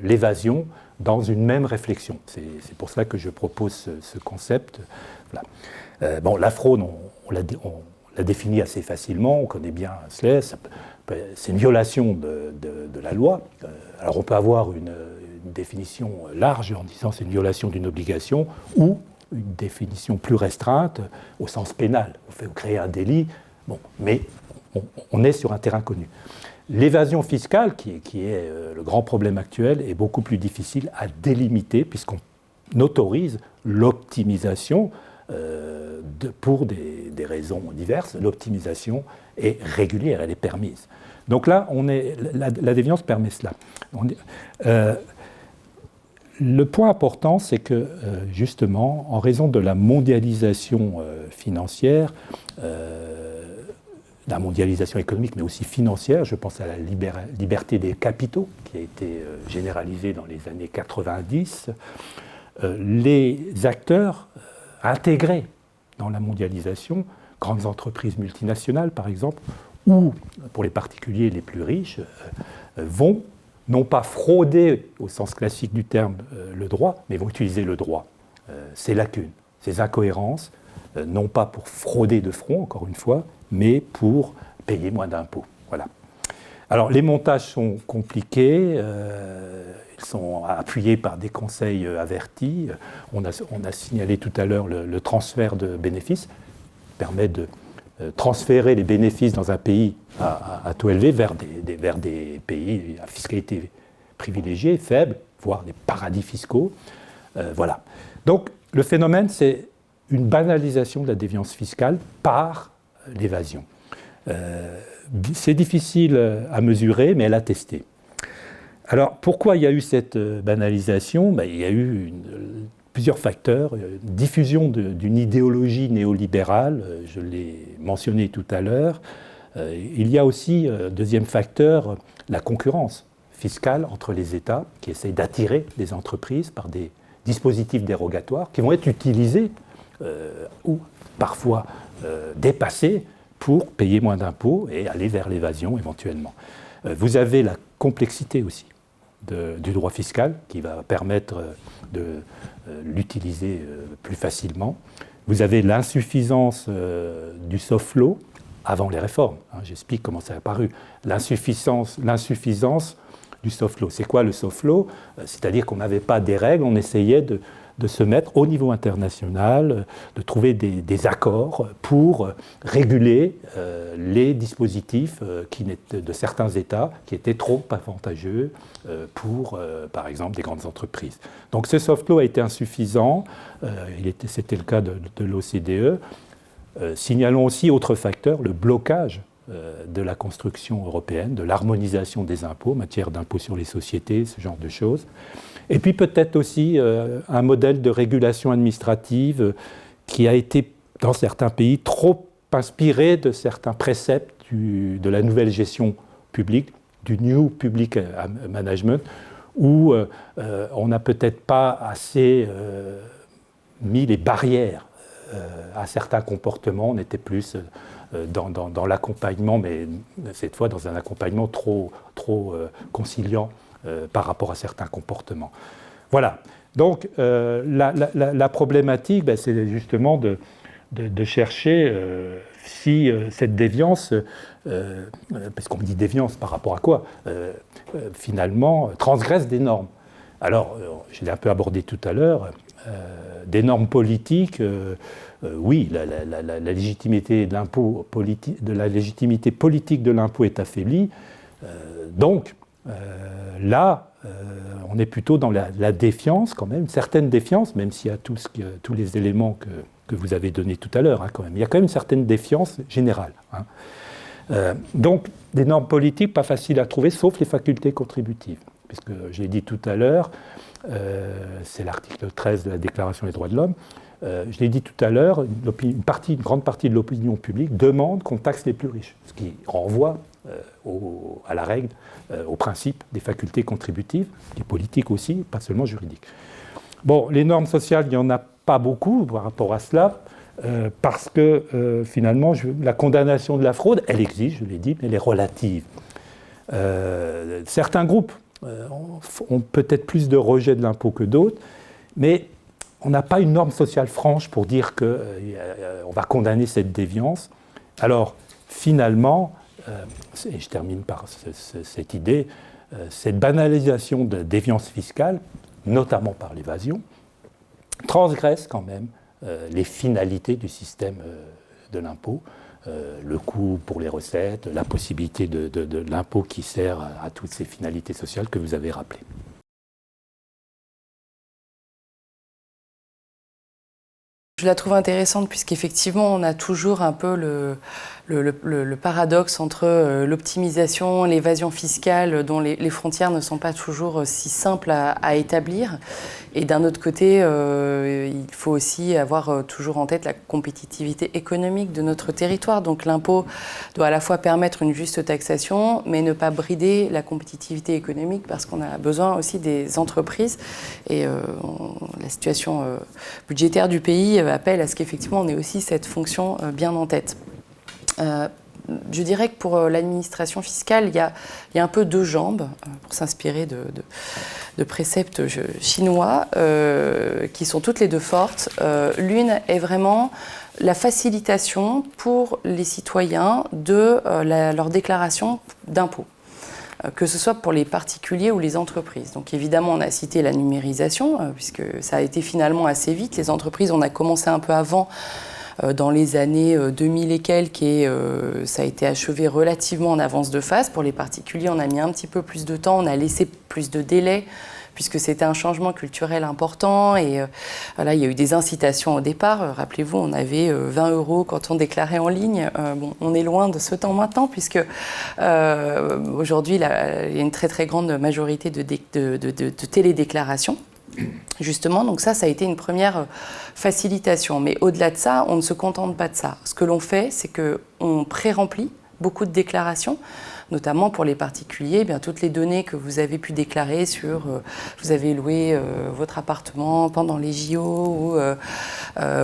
l'évasion dans une même réflexion. C'est pour cela que je propose ce concept. Voilà. La fraude, on l'a définit assez facilement, on connaît bien cela. C'est une violation de la loi. Alors on peut avoir une définition large en disant c'est une violation d'une obligation ou une définition plus restreinte au sens pénal. On fait créer un délit, mais on est sur un terrain connu. L'évasion fiscale, qui est le grand problème actuel, est beaucoup plus difficile à délimiter puisqu'on autorise l'optimisation pour des raisons diverses. L'optimisation est régulière, elle est permise. Donc là, la déviance permet cela. Le point important, c'est que, justement, en raison de la mondialisation financière, la mondialisation économique, mais aussi financière, je pense à la liberté des capitaux, qui a été généralisée dans les années 90, les acteurs intégrés dans la mondialisation, grandes entreprises multinationales, par exemple, ou, pour les particuliers les plus riches, vont non pas frauder au sens classique du terme le droit, mais vont utiliser le droit, ses lacunes, ses incohérences, non pas pour frauder de front, encore une fois, mais pour payer moins d'impôts. Voilà. Alors les montages sont compliqués, ils sont appuyés par des conseils avertis. On a signalé tout à l'heure le transfert de bénéfices, permet de transférer les bénéfices dans un pays à taux élevé vers des pays à fiscalité privilégiée, faible, voire des paradis fiscaux. Voilà. Donc le phénomène, c'est une banalisation de la déviance fiscale par l'évasion. C'est difficile à mesurer, mais elle a testé. Alors, pourquoi il y a eu cette banalisation ? Il y a eu plusieurs facteurs. Diffusion d'une idéologie néolibérale, je l'ai mentionné tout à l'heure. Il y a aussi, deuxième facteur, la concurrence fiscale entre les États qui essayent d'attirer les entreprises par des dispositifs dérogatoires qui vont être utilisés ou parfois dépassés pour payer moins d'impôts et aller vers l'évasion éventuellement. Vous avez la complexité aussi du droit fiscal qui va permettre de l'utiliser plus facilement. Vous avez l'insuffisance du soft law avant les réformes. J'explique comment ça a apparu. L'insuffisance du soft law. C'est quoi le soft law ? C'est-à-dire qu'on n'avait pas des règles, on essayait de se mettre au niveau international, de trouver des accords pour réguler les dispositifs de certains États qui étaient trop avantageux pour, par exemple, des grandes entreprises. Donc ce soft law a été insuffisant, c'était le cas de l'OCDE. Signalons aussi autre facteur, le blocage de la construction européenne, de l'harmonisation des impôts, en matière d'impôts sur les sociétés, ce genre de choses. Et puis peut-être aussi un modèle de régulation administrative qui a été, dans certains pays, trop inspiré de certains préceptes de la nouvelle gestion publique, du New Public Management, où on n'a peut-être pas assez mis les barrières à certains comportements. On était plus dans l'accompagnement, mais cette fois dans un accompagnement trop conciliant par rapport à certains comportements. Voilà. Donc la problématique, c'est justement de chercher si cette déviance, parce qu'on dit déviance par rapport à quoi, finalement transgresse des normes. Alors, je l'ai un peu abordé tout à l'heure, des normes politiques, oui, la légitimité de l'impôt la légitimité politique de l'impôt est affaiblie. Donc, là, on est plutôt dans la défiance, quand même, une certaine défiance, même s'il y a tous les éléments que vous avez donnés tout à l'heure, quand même. Il y a quand même une certaine défiance générale. Donc, des normes politiques pas faciles à trouver, sauf les facultés contributives. Puisque, je l'ai dit tout à l'heure, c'est l'article 13 de la Déclaration des droits de l'homme. Je l'ai dit tout à l'heure, une grande partie de l'opinion publique demande qu'on taxe les plus riches, ce qui renvoie à la règle, au principe des facultés contributives, qui est politique aussi, pas seulement juridique. Bon, les normes sociales, il n'y en a pas beaucoup par rapport à cela, parce que finalement, la condamnation de la fraude, elle existe, je l'ai dit, mais elle est relative. Certains groupes ont peut-être plus de rejet de l'impôt que d'autres, mais on n'a pas une norme sociale franche pour dire qu'on va condamner cette déviance. Alors, finalement, et je termine par cette idée, cette banalisation de déviance fiscale, notamment par l'évasion, transgresse quand même les finalités du système de l'impôt, le coût pour les recettes, la possibilité de l'impôt qui sert à toutes ces finalités sociales que vous avez rappelées. Je la trouve intéressante puisqu'effectivement, on a toujours un peu le paradoxe entre l'optimisation, l'évasion fiscale, dont les frontières ne sont pas toujours si simples à établir. Et d'un autre côté, il faut aussi avoir toujours en tête la compétitivité économique de notre territoire. Donc l'impôt doit à la fois permettre une juste taxation, mais ne pas brider la compétitivité économique parce qu'on a besoin aussi des entreprises. Et la situation budgétaire du pays appelle à ce qu'effectivement on ait aussi cette fonction bien en tête. Je dirais que pour l'administration fiscale, il y a un peu deux jambes, pour s'inspirer de préceptes chinois, qui sont toutes les deux fortes. L'une est vraiment la facilitation pour les citoyens de leur déclaration d'impôts, que ce soit pour les particuliers ou les entreprises. Donc évidemment, on a cité la numérisation, puisque ça a été finalement assez vite. Les entreprises, on a commencé un peu avant dans les années 2000 et quelques, et ça a été achevé relativement en avance de phase. Pour les particuliers, on a mis un petit peu plus de temps, on a laissé plus de délai, puisque c'était un changement culturel important. Et voilà, il y a eu des incitations au départ. Rappelez-vous, on avait 20 € quand on déclarait en ligne. Bon, on est loin de ce temps maintenant, puisque aujourd'hui, il y a une très très grande majorité de télédéclarations. Justement, donc ça a été une première facilitation. Mais au-delà de ça, on ne se contente pas de ça. Ce que l'on fait, c'est qu'on pré-remplit beaucoup de déclarations, notamment pour les particuliers, bien, toutes les données que vous avez pu déclarer sur vous avez loué votre appartement pendant les JO, ou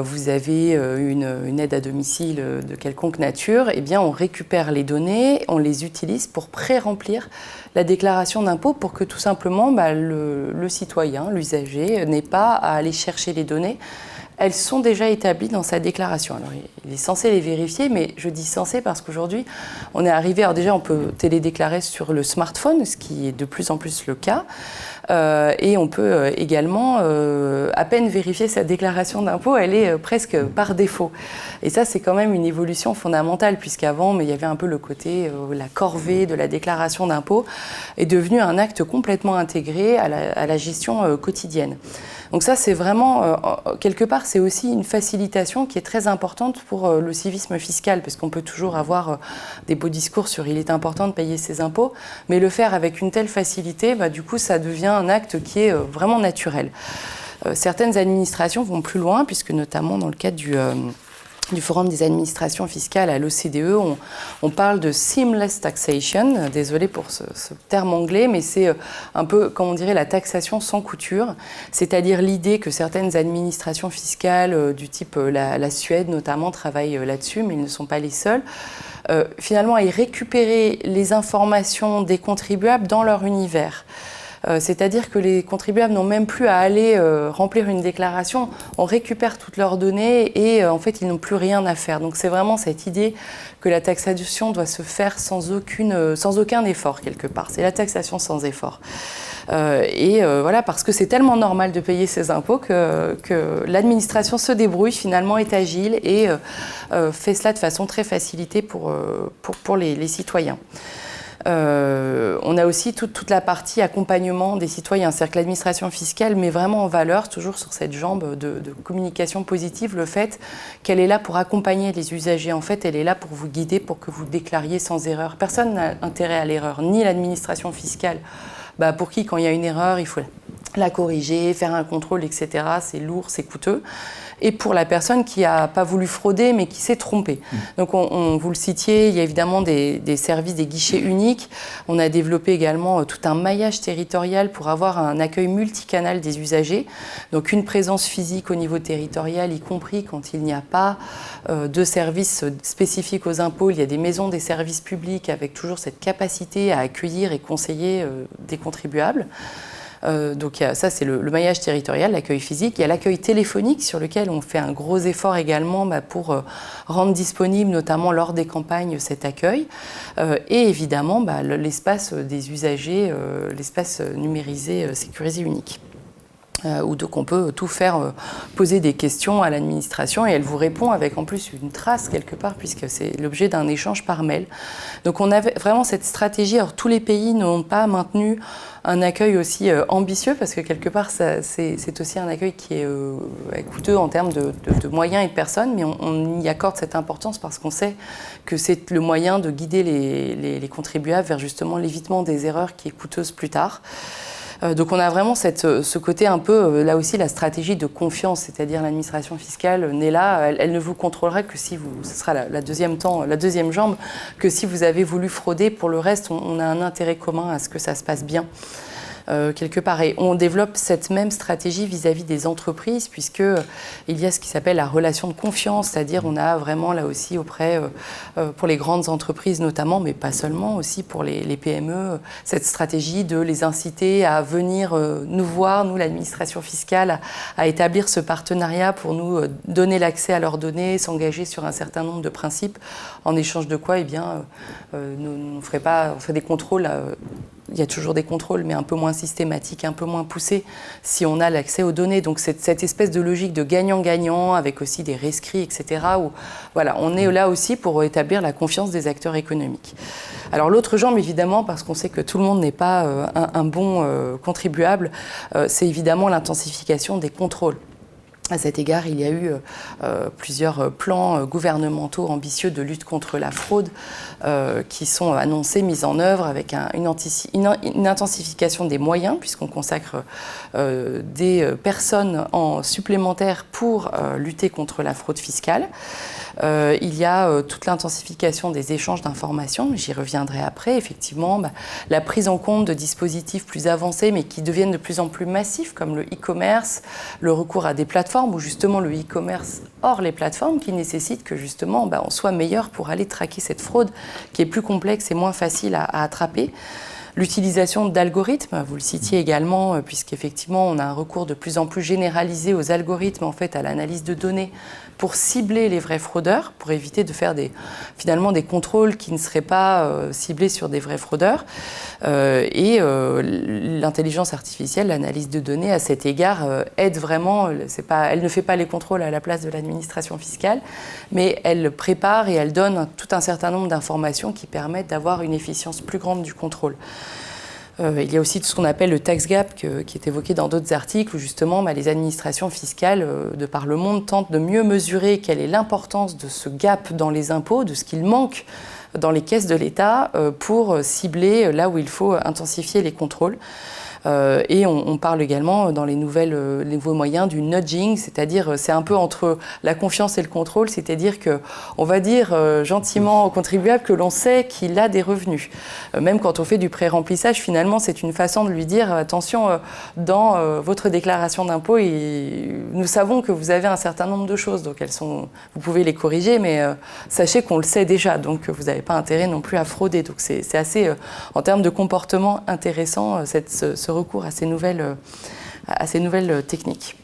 vous avez une aide à domicile de quelconque nature, eh bien, on récupère les données, on les utilise pour pré-remplir la déclaration d'impôt pour que tout simplement le citoyen, l'usager, n'ait pas à aller chercher les données. Elles sont déjà établies dans sa déclaration. Alors, il est censé les vérifier, mais je dis censé parce qu'aujourd'hui, on est arrivé... Alors déjà, on peut télédéclarer sur le smartphone, ce qui est de plus en plus le cas. Et on peut également à peine vérifier sa déclaration d'impôt, elle est presque par défaut. Et ça, c'est quand même une évolution fondamentale, puisqu'avant, il y avait un peu le côté, la corvée de la déclaration d'impôt est devenu un acte complètement intégré à la gestion quotidienne. Donc ça, c'est vraiment, quelque part, c'est aussi une facilitation qui est très importante pour le civisme fiscal, parce qu'on peut toujours avoir des beaux discours sur « il est important de payer ses impôts », mais le faire avec une telle facilité, du coup, ça devient un acte qui est vraiment naturel. Certaines administrations vont plus loin, puisque notamment dans le cadre du Forum des administrations fiscales à l'OCDE, on parle de seamless taxation. Désolée pour ce terme anglais, mais c'est un peu, comme on dirait, la taxation sans couture. C'est-à-dire l'idée que certaines administrations fiscales, du type la Suède notamment, travaillent là-dessus, mais ils ne sont pas les seuls. Finalement, à y récupérer les informations des contribuables dans leur univers. C'est-à-dire que les contribuables n'ont même plus à aller remplir une déclaration, on récupère toutes leurs données et en fait ils n'ont plus rien à faire. Donc c'est vraiment cette idée que la taxation doit se faire sans aucun effort quelque part. C'est la taxation sans effort. Voilà, parce que c'est tellement normal de payer ses impôts que l'administration se débrouille, finalement est agile et fait cela de façon très facilitée pour les citoyens. On a aussi toute la partie accompagnement des citoyens. C'est-à-dire que l'administration fiscale met vraiment en valeur, toujours sur cette jambe de communication positive, le fait qu'elle est là pour accompagner les usagers. En fait, elle est là pour vous guider, pour que vous déclariez sans erreur. Personne n'a intérêt à l'erreur, ni l'administration fiscale. Pour qui, quand il y a une erreur, il faut la corriger, faire un contrôle, etc. C'est lourd, c'est coûteux. Et pour la personne qui n'a pas voulu frauder, mais qui s'est trompée. Donc, vous le citiez, il y a évidemment des services, des guichets uniques. On a développé également tout un maillage territorial pour avoir un accueil multicanal des usagers. Donc, une présence physique au niveau territorial, y compris quand il n'y a pas de services spécifiques aux impôts. Il y a des maisons des services publics avec toujours cette capacité à accueillir et conseiller des contribuables. Donc ça, c'est le maillage territorial, l'accueil physique. Il y a l'accueil téléphonique sur lequel on fait un gros effort également pour rendre disponible, notamment lors des campagnes, cet accueil. Et évidemment, l'espace des usagers, l'espace numérisé, sécurisé unique. Où donc on peut tout faire, poser des questions à l'administration et elle vous répond avec en plus une trace quelque part puisque c'est l'objet d'un échange par mail. Donc on avait vraiment cette stratégie. Alors tous les pays n'ont pas maintenu un accueil aussi ambitieux parce que quelque part c'est aussi un accueil qui est coûteux en termes de moyens et de personnes, mais on y accorde cette importance parce qu'on sait que c'est le moyen de guider les contribuables vers justement l'évitement des erreurs qui est coûteuse plus tard. Donc on a vraiment ce côté un peu, là aussi, la stratégie de confiance, c'est-à-dire l'administration fiscale n'est là, elle ne vous contrôlera que si ce sera la deuxième jambe, que si vous avez voulu frauder. Pour le reste, on a un intérêt commun à ce que ça se passe bien. Quelque part. Et on développe cette même stratégie vis-à-vis des entreprises, puisqu'il y a ce qui s'appelle la relation de confiance, c'est-à-dire on a vraiment là aussi pour les grandes entreprises notamment, mais pas seulement, aussi pour les PME, cette stratégie de les inciter à venir nous voir, nous l'administration fiscale, à établir ce partenariat pour nous donner l'accès à leurs données, s'engager sur un certain nombre de principes, en échange de quoi, on ferait des contrôles il y a toujours des contrôles, mais un peu moins systématiques, un peu moins poussés, si on a l'accès aux données. Donc cette espèce de logique de gagnant-gagnant, avec aussi des rescrits, etc., où voilà, on est là aussi pour établir la confiance des acteurs économiques. Alors l'autre jambe, évidemment, parce qu'on sait que tout le monde n'est pas un bon contribuable, c'est évidemment l'intensification des contrôles. À cet égard, il y a eu plusieurs plans gouvernementaux ambitieux de lutte contre la fraude qui sont annoncés, mis en œuvre avec une intensification des moyens, puisqu'on consacre des personnes supplémentaires pour lutter contre la fraude fiscale. Il y a toute l'intensification des échanges d'informations, j'y reviendrai après. Effectivement, la prise en compte de dispositifs plus avancés, mais qui deviennent de plus en plus massifs, comme le e-commerce, le recours à des plateformes, ou justement le e-commerce hors les plateformes, qui nécessitent que justement on soit meilleur pour aller traquer cette fraude, qui est plus complexe et moins facile à attraper. L'utilisation d'algorithmes, vous le citiez également, puisqu'effectivement on a un recours de plus en plus généralisé aux algorithmes, en fait, à l'analyse de données, pour cibler les vrais fraudeurs, pour éviter de faire finalement des contrôles qui ne seraient pas ciblés sur des vrais fraudeurs. L'intelligence artificielle, l'analyse de données, à cet égard, aide vraiment. Elle ne fait pas les contrôles à la place de l'administration fiscale, mais elle prépare et elle donne tout un certain nombre d'informations qui permettent d'avoir une efficience plus grande du contrôle. Il y a aussi tout ce qu'on appelle le tax gap qui est évoqué dans d'autres articles où justement les administrations fiscales de par le monde tentent de mieux mesurer quelle est l'importance de ce gap dans les impôts, de ce qu'il manque dans les caisses de l'État pour cibler là où il faut intensifier les contrôles. Et on parle également dans les nouveaux moyens du nudging, c'est-à-dire c'est un peu entre la confiance et le contrôle, c'est-à-dire qu'on va dire gentiment au contribuable que l'on sait qu'il a des revenus. Même quand on fait du pré-remplissage, finalement, c'est une façon de lui dire attention, dans votre déclaration d'impôt, nous savons que vous avez un certain nombre de choses, donc vous pouvez les corriger, mais sachez qu'on le sait déjà, donc vous n'avez pas intérêt non plus à frauder. Donc c'est assez, en termes de comportement, intéressant, ce recours à ces nouvelles techniques.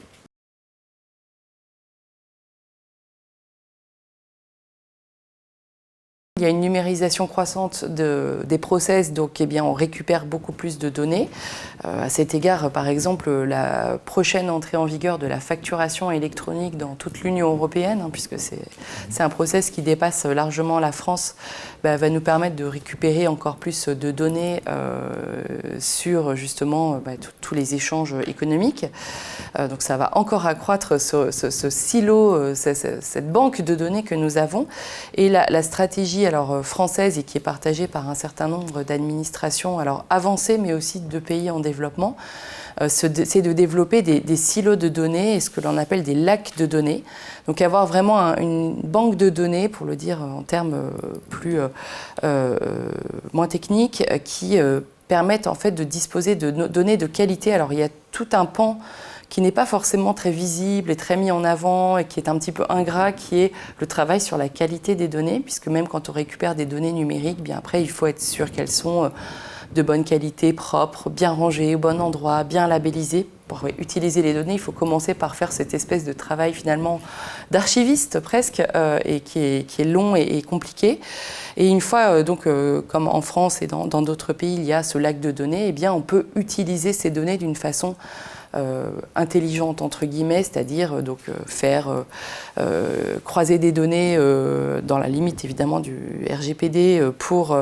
Il y a une numérisation croissante des process, donc on récupère beaucoup plus de données. À cet égard, par exemple, la prochaine entrée en vigueur de la facturation électronique dans toute l'Union européenne, puisque c'est un process qui dépasse largement la France, va nous permettre de récupérer encore plus de données sur justement tous les échanges économiques. Donc ça va encore accroître ce silo, cette banque de données que nous avons. Et la stratégie française et qui est partagée par un certain nombre d'administrations avancées, mais aussi de pays en développement, c'est de développer des silos de données et ce que l'on appelle des lacs de données. Donc avoir vraiment une banque de données, pour le dire en termes moins techniques, qui permettent en fait de disposer de données de qualité. Alors il y a tout un pan qui n'est pas forcément très visible et très mis en avant et qui est un petit peu ingrat, qui est le travail sur la qualité des données, puisque même quand on récupère des données numériques, après il faut être sûr qu'elles sont de bonne qualité, propres, bien rangées, au bon endroit, bien labellisées. Pour utiliser les données, il faut commencer par faire cette espèce de travail finalement d'archiviste presque, et qui est long et compliqué. Et une fois, comme en France et dans d'autres pays, il y a ce lac de données, on peut utiliser ces données d'une façon intelligente entre guillemets, c'est-à-dire faire croiser des données dans la limite évidemment du RGPD pour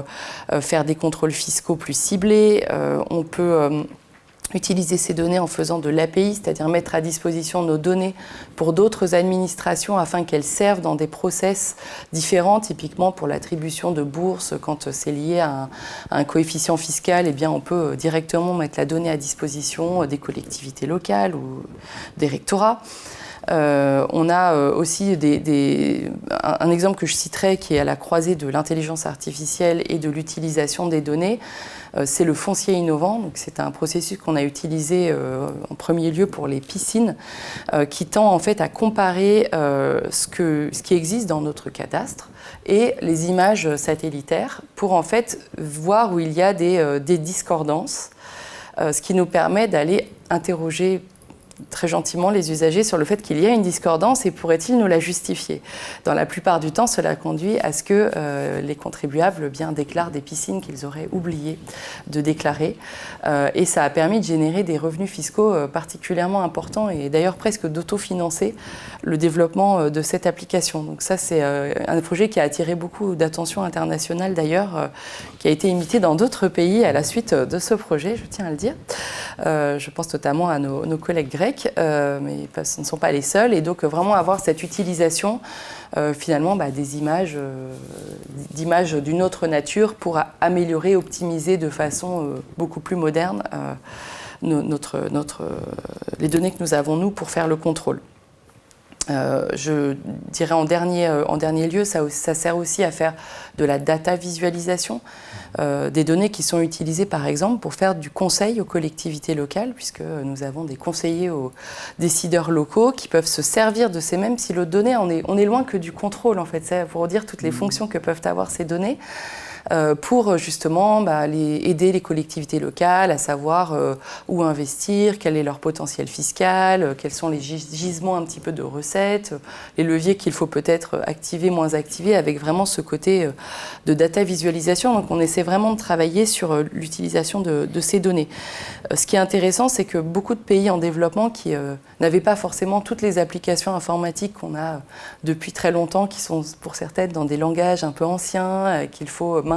faire des contrôles fiscaux plus ciblés. On peut utiliser ces données en faisant de l'API, c'est-à-dire mettre à disposition nos données pour d'autres administrations afin qu'elles servent dans des process différents, typiquement pour l'attribution de bourses, quand c'est lié à un coefficient fiscal, on peut directement mettre la donnée à disposition des collectivités locales ou des rectorats. On a aussi un exemple que je citerai qui est à la croisée de l'intelligence artificielle et de l'utilisation des données. C'est le foncier innovant. Donc c'est un processus qu'on a utilisé en premier lieu pour les piscines, qui tend en fait à comparer ce qui existe dans notre cadastre et les images satellitaires pour en fait voir où il y a des discordances, ce qui nous permet d'aller interroger très gentiment les usagers sur le fait qu'il y a une discordance et pourraient-ils nous la justifier. Dans la plupart du temps, cela conduit à ce que les contribuables déclarent des piscines qu'ils auraient oublié de déclarer. Et ça a permis de générer des revenus fiscaux particulièrement importants et d'ailleurs presque d'autofinancer le développement de cette application. Donc ça, c'est un projet qui a attiré beaucoup d'attention internationale d'ailleurs, qui a été imité dans d'autres pays à la suite de ce projet, je tiens à le dire. Je pense notamment à nos collègues grecs, mais ce ne sont pas les seuls. Et donc vraiment avoir cette utilisation finalement des images, d'images d'une autre nature pour améliorer, optimiser de façon beaucoup plus moderne les données que nous avons, nous, pour faire le contrôle. Je dirais en dernier lieu, ça sert aussi à faire de la data visualisation, des données qui sont utilisées par exemple pour faire du conseil aux collectivités locales, puisque nous avons des conseillers aux décideurs locaux qui peuvent se servir de ces mêmes silos de données. On est loin que du contrôle en fait, c'est pour dire toutes les fonctions que peuvent avoir ces données. Pour justement aider les collectivités locales à savoir où investir, quel est leur potentiel fiscal, quels sont les gisements un petit peu de recettes, les leviers qu'il faut peut-être activer, moins activer, avec vraiment ce côté de data visualisation. Donc on essaie vraiment de travailler sur l'utilisation de ces données. Ce qui est intéressant, c'est que beaucoup de pays en développement qui n'avaient pas forcément toutes les applications informatiques qu'on a depuis très longtemps, qui sont pour certaines dans des langages un peu anciens, qu'il faut maintenir.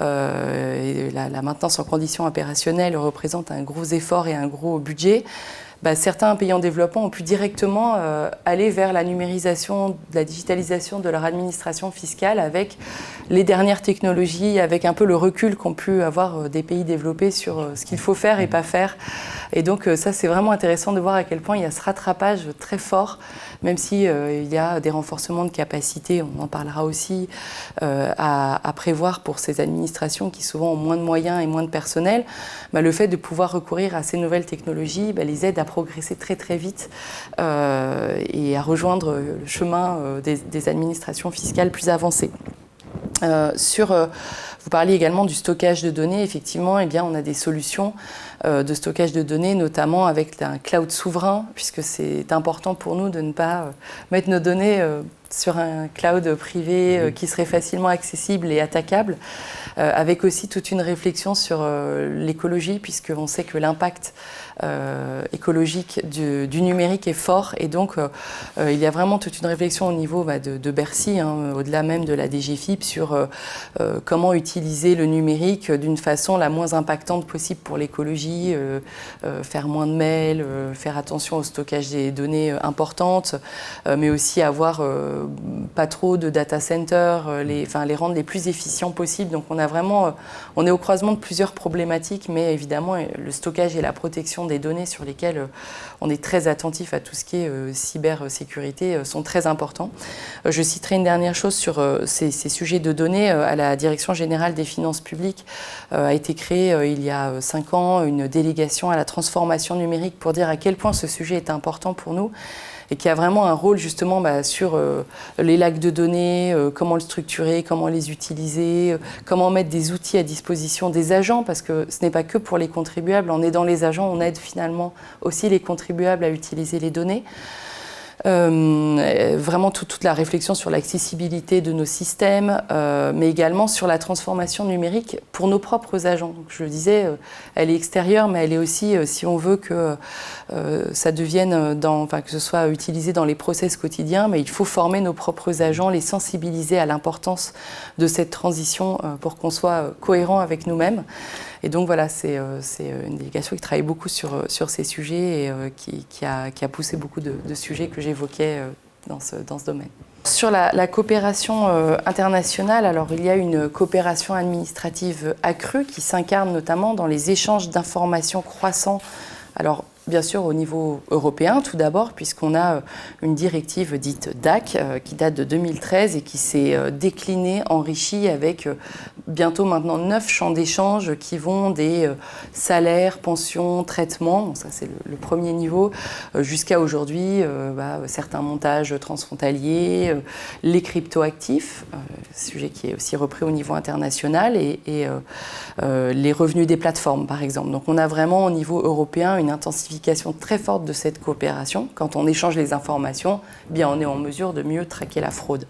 Et la maintenance en conditions opérationnelles représente un gros effort et un gros budget. Certains pays en développement ont pu directement aller vers la numérisation, de la digitalisation de leur administration fiscale avec les dernières technologies, avec un peu le recul qu'ont pu avoir des pays développés sur ce qu'il faut faire et pas faire. Et donc ça, c'est vraiment intéressant de voir à quel point il y a ce rattrapage très fort, même si il y a des renforcements de capacités, on en parlera aussi, à prévoir pour ces administrations qui souvent ont moins de moyens et moins de personnel. Le fait de pouvoir recourir à ces nouvelles technologies les aide à progresser très très vite et à rejoindre le chemin des administrations fiscales plus avancées. Vous parliez également du stockage de données. Effectivement, on a des solutions de stockage de données, notamment avec un cloud souverain, puisque c'est important pour nous de ne pas mettre nos données sur un cloud privé qui serait facilement accessible et attaquable, avec aussi toute une réflexion sur l'écologie, puisqu'on sait que l'impact écologique du numérique est fort, et donc il y a vraiment toute une réflexion au niveau de Bercy, au-delà même de la DGFiP, sur comment utiliser le numérique d'une façon la moins impactante possible pour l'écologie, faire moins de mails, faire attention au stockage des données importantes, mais aussi avoir pas trop de data centers, les rendre les plus efficients possibles. Donc on est au croisement de plusieurs problématiques, mais évidemment le stockage et la protection des données sur lesquelles on est très attentif à tout ce qui est cybersécurité sont très importants. Je citerai une dernière chose sur ces sujets de données. À la Direction générale des finances publiques a été créée il y a 5 ans une délégation à la transformation numérique pour dire à quel point ce sujet est important pour nous, et qui a vraiment un rôle justement sur les lacs de données, comment le structurer, comment les utiliser, comment mettre des outils à disposition des agents, parce que ce n'est pas que pour les contribuables. En aidant les agents, on aide finalement aussi les contribuables à utiliser les données. Vraiment toute la réflexion sur l'accessibilité de nos systèmes, mais également sur la transformation numérique pour nos propres agents. Donc, je le disais, elle est extérieure, mais elle est aussi, si on veut que ça devienne, que ce soit utilisé dans les process quotidiens, mais il faut former nos propres agents, les sensibiliser à l'importance de cette transition pour qu'on soit cohérent avec nous-mêmes. Et donc voilà, c'est une délégation qui travaille beaucoup sur ces sujets et qui a poussé beaucoup de sujets que j'évoquais dans ce domaine. Sur la coopération internationale, alors il y a une coopération administrative accrue qui s'incarne notamment dans les échanges d'informations croissants. Alors, bien sûr, au niveau européen, tout d'abord, puisqu'on a une directive dite DAC qui date de 2013 et qui s'est déclinée, enrichie avec bientôt maintenant 9 champs d'échange qui vont des salaires, pensions, traitements, bon, ça c'est le premier niveau, jusqu'à aujourd'hui certains montages transfrontaliers, les cryptoactifs, sujet qui est aussi repris au niveau international, et les revenus des plateformes par exemple. Donc on a vraiment au niveau européen une intensivité intensification très forte de cette coopération. Quand on échange les informations, bien on est en mesure de mieux traquer la fraude.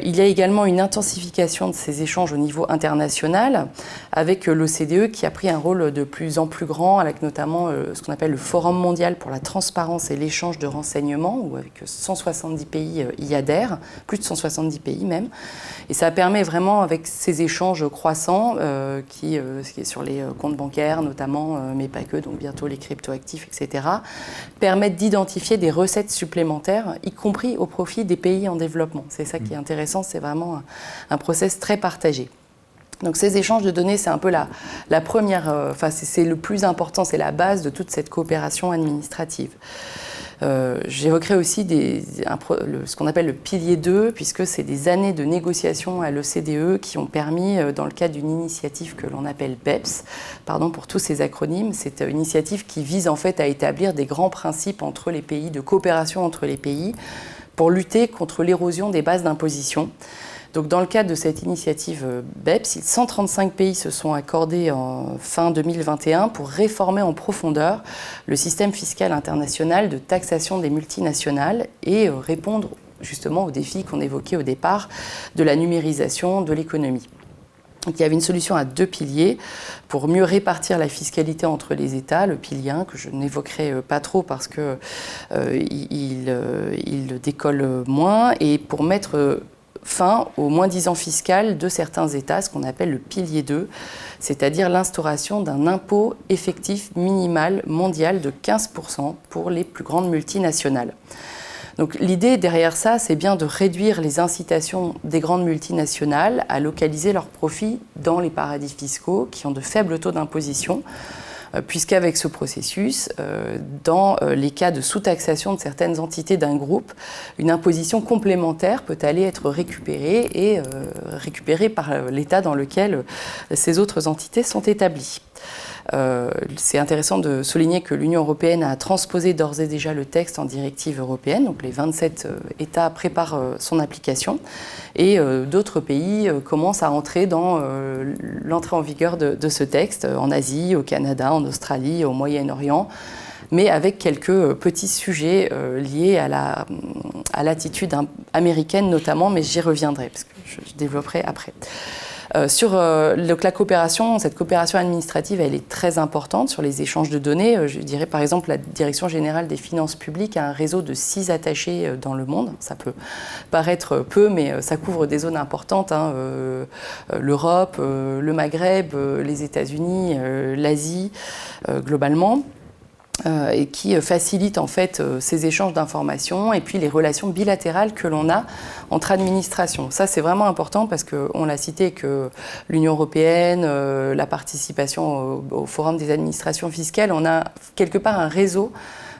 Il y a également une intensification de ces échanges au niveau international avec l'OCDE qui a pris un rôle de plus en plus grand avec notamment ce qu'on appelle le Forum mondial pour la transparence et l'échange de renseignements où avec 170 pays y adhèrent, plus de 170 pays même. Et ça permet vraiment avec ces échanges croissants qui est sur les comptes bancaires notamment, mais pas que, donc bientôt les cryptoactifs, etc., permettent d'identifier des recettes supplémentaires, y compris au profit des pays en développement. C'est ça qui est intéressant, c'est vraiment un process très partagé. Donc ces échanges de données, c'est un peu la première, c'est le plus important, c'est la base de toute cette coopération administrative. J'évoquerai aussi ce qu'on appelle le pilier 2, puisque c'est des années de négociations à l'OCDE qui ont permis, dans le cadre d'une initiative que l'on appelle BEPS, pardon pour tous ces acronymes, c'est une initiative qui vise en fait à établir des grands principes entre les pays, de coopération entre les pays, pour lutter contre l'érosion des bases d'imposition. Donc, dans le cadre de cette initiative BEPS, 135 pays se sont accordés en fin 2021 pour réformer en profondeur le système fiscal international de taxation des multinationales et répondre justement aux défis qu'on évoquait au départ de la numérisation de l'économie. Donc, il y avait une solution à 2 piliers pour mieux répartir la fiscalité entre les États. Le pilier 1, que je n'évoquerai pas trop parce qu'il décolle moins, et pour mettre fin au moins-disant fiscal de certains États, ce qu'on appelle le pilier 2, c'est-à-dire l'instauration d'un impôt effectif minimal mondial de 15% pour les plus grandes multinationales. Donc l'idée derrière ça, c'est bien de réduire les incitations des grandes multinationales à localiser leurs profits dans les paradis fiscaux qui ont de faibles taux d'imposition, puisqu'avec ce processus, dans les cas de sous-taxation de certaines entités d'un groupe, une imposition complémentaire peut aller être récupérée et récupérée par l'État dans lequel ces autres entités sont établies. C'est intéressant de souligner que l'Union européenne a transposé d'ores et déjà le texte en directive européenne, donc les 27 États préparent son application et d'autres pays commencent à entrer dans l'entrée en vigueur de ce texte en Asie, au Canada, en Australie, au Moyen-Orient, mais avec quelques petits sujets liés à l'attitude américaine notamment, mais j'y reviendrai parce que je développerai après. Sur la coopération, cette coopération administrative, elle est très importante sur les échanges de données. Je dirais par exemple la Direction générale des finances publiques a un réseau de 6 attachés dans le monde. Ça peut paraître peu, mais ça couvre des zones importantes, hein, l'Europe, le Maghreb, les États-Unis, l'Asie, globalement. Et qui facilite en fait ces échanges d'informations et puis les relations bilatérales que l'on a entre administrations. Ça, c'est vraiment important parce qu'on l'a cité que l'Union européenne, la participation au Forum des administrations fiscales, on a quelque part un réseau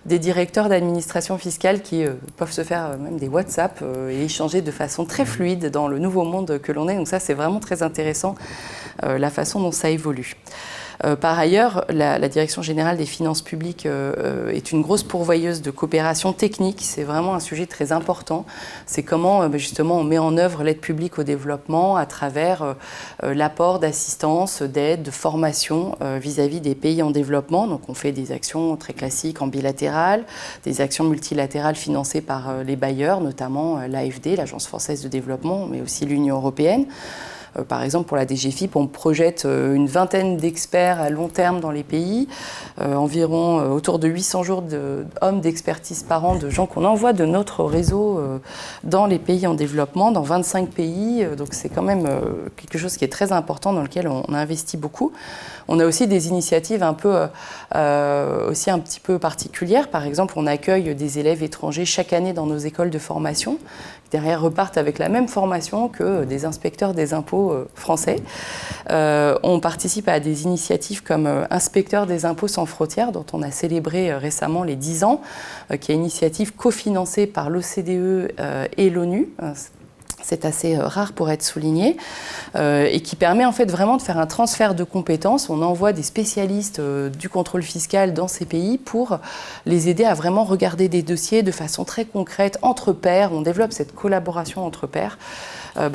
des directeurs d'administration fiscale qui peuvent se faire même des WhatsApp et échanger de façon très fluide dans le nouveau monde que l'on est. Donc ça, c'est vraiment très intéressant, la façon dont ça évolue. Par ailleurs, la Direction générale des finances publiques est une grosse pourvoyeuse de coopération technique. C'est vraiment un sujet très important. C'est comment justement on met en œuvre l'aide publique au développement à travers l'apport d'assistance, d'aide, de formation vis-à-vis des pays en développement. Donc on fait des actions très classiques en bilatéral, des actions multilatérales financées par les bailleurs, notamment l'AFD, l'Agence française de développement, mais aussi l'Union européenne. Par exemple, pour la DGFiP, on projette une vingtaine d'experts à long terme dans les pays, environ autour de 800 jours d'hommes d'expertise par an, de gens qu'on envoie de notre réseau dans les pays en développement, dans 25 pays. Donc c'est quand même quelque chose qui est très important, dans lequel on a investi beaucoup. On a aussi des initiatives un peu, aussi un petit peu particulières. Par exemple, on accueille des élèves étrangers chaque année dans nos écoles de formation, qui derrière repartent avec la même formation que des inspecteurs des impôts français. On participe à des initiatives comme Inspecteurs des impôts sans frontières, dont on a célébré récemment les 10 ans, qui est une initiative cofinancée par l'OCDE et l'ONU. c'est assez rare pour être souligné, et qui permet en fait vraiment de faire un transfert de compétences. On envoie des spécialistes du contrôle fiscal dans ces pays pour les aider à vraiment regarder des dossiers de façon très concrète, entre pairs. On développe cette collaboration entre pairs.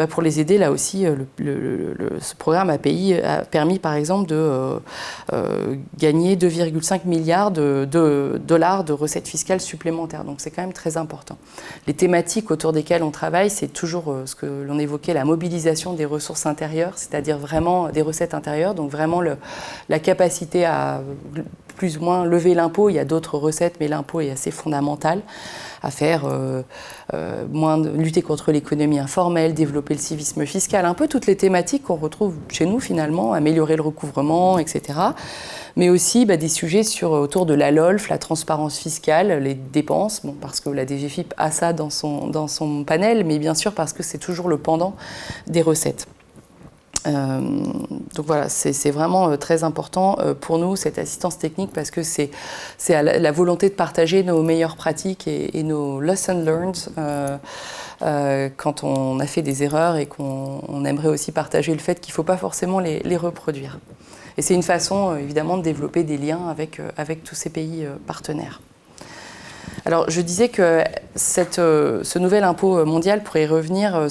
Pour les aider, là aussi, ce programme a permis, par exemple, de gagner 2,5 milliards de dollars de recettes fiscales supplémentaires. Donc, c'est quand même très important. Les thématiques autour desquelles on travaille, c'est toujours ce que l'on évoquait, la mobilisation des ressources intérieures, c'est-à-dire vraiment des recettes intérieures, donc vraiment la capacité à plus ou moins lever l'impôt. Il y a d'autres recettes, mais l'impôt est assez fondamental à faire, lutter contre l'économie informelle, développer le civisme fiscal, un peu toutes les thématiques qu'on retrouve chez nous finalement, améliorer le recouvrement, etc. Mais aussi des sujets autour de la LOLF, la transparence fiscale, les dépenses, parce que la DGFiP a ça dans son panel, mais bien sûr parce que c'est toujours le pendant des recettes. Donc voilà, c'est vraiment très important pour nous, cette assistance technique, parce que c'est la volonté de partager nos meilleures pratiques et nos lessons learned quand on a fait des erreurs et qu'on aimerait aussi partager le fait qu'il ne faut pas forcément les reproduire. Et c'est une façon, évidemment, de développer des liens avec tous ces pays partenaires. Alors, je disais que ce nouvel impôt mondial, pour y revenir,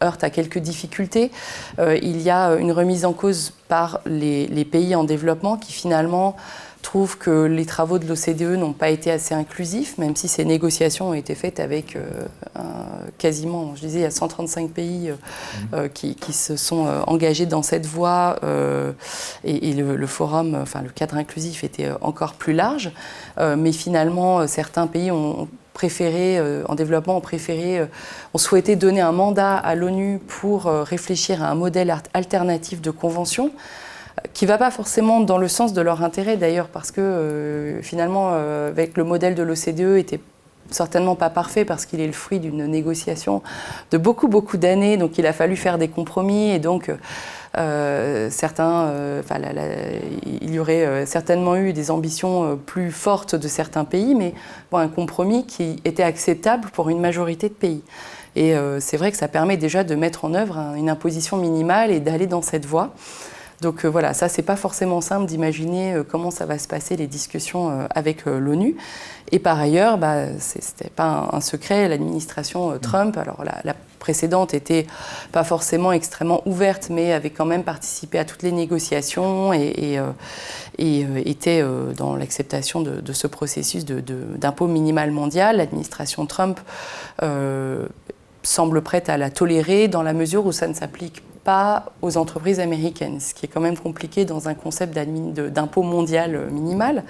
heurte à quelques difficultés. Il y a une remise en cause par les pays en développement qui finalement trouvent que les travaux de l'OCDE n'ont pas été assez inclusifs, même si ces négociations ont été faites avec quasiment, je disais, il y a 135 pays qui se sont engagés dans cette voie et le forum, enfin le cadre inclusif était encore plus large. Mais finalement, certains pays ont ont souhaité donner un mandat à l'ONU pour réfléchir à un modèle alternatif de convention qui ne va pas forcément dans le sens de leur intérêt d'ailleurs, parce que finalement, avec le modèle de l'OCDE, était certainement pas parfait parce qu'il est le fruit d'une négociation de beaucoup d'années, donc il a fallu faire des compromis et donc il y aurait certainement eu des ambitions plus fortes de certains pays, mais un compromis qui était acceptable pour une majorité de pays. Et c'est vrai que ça permet déjà de mettre en œuvre une imposition minimale et d'aller dans cette voie. Donc voilà, ça c'est pas forcément simple d'imaginer comment ça va se passer les discussions avec l'ONU. Et par ailleurs, c'était pas un secret, l'administration Trump, alors la précédente était pas forcément extrêmement ouverte, mais avait quand même participé à toutes les négociations et était dans l'acceptation de ce processus d'impôt minimal mondial. L'administration Trump semble prête à la tolérer dans la mesure où ça ne s'applique pas aux entreprises américaines, ce qui est quand même compliqué dans un concept d'impôt mondial minimal.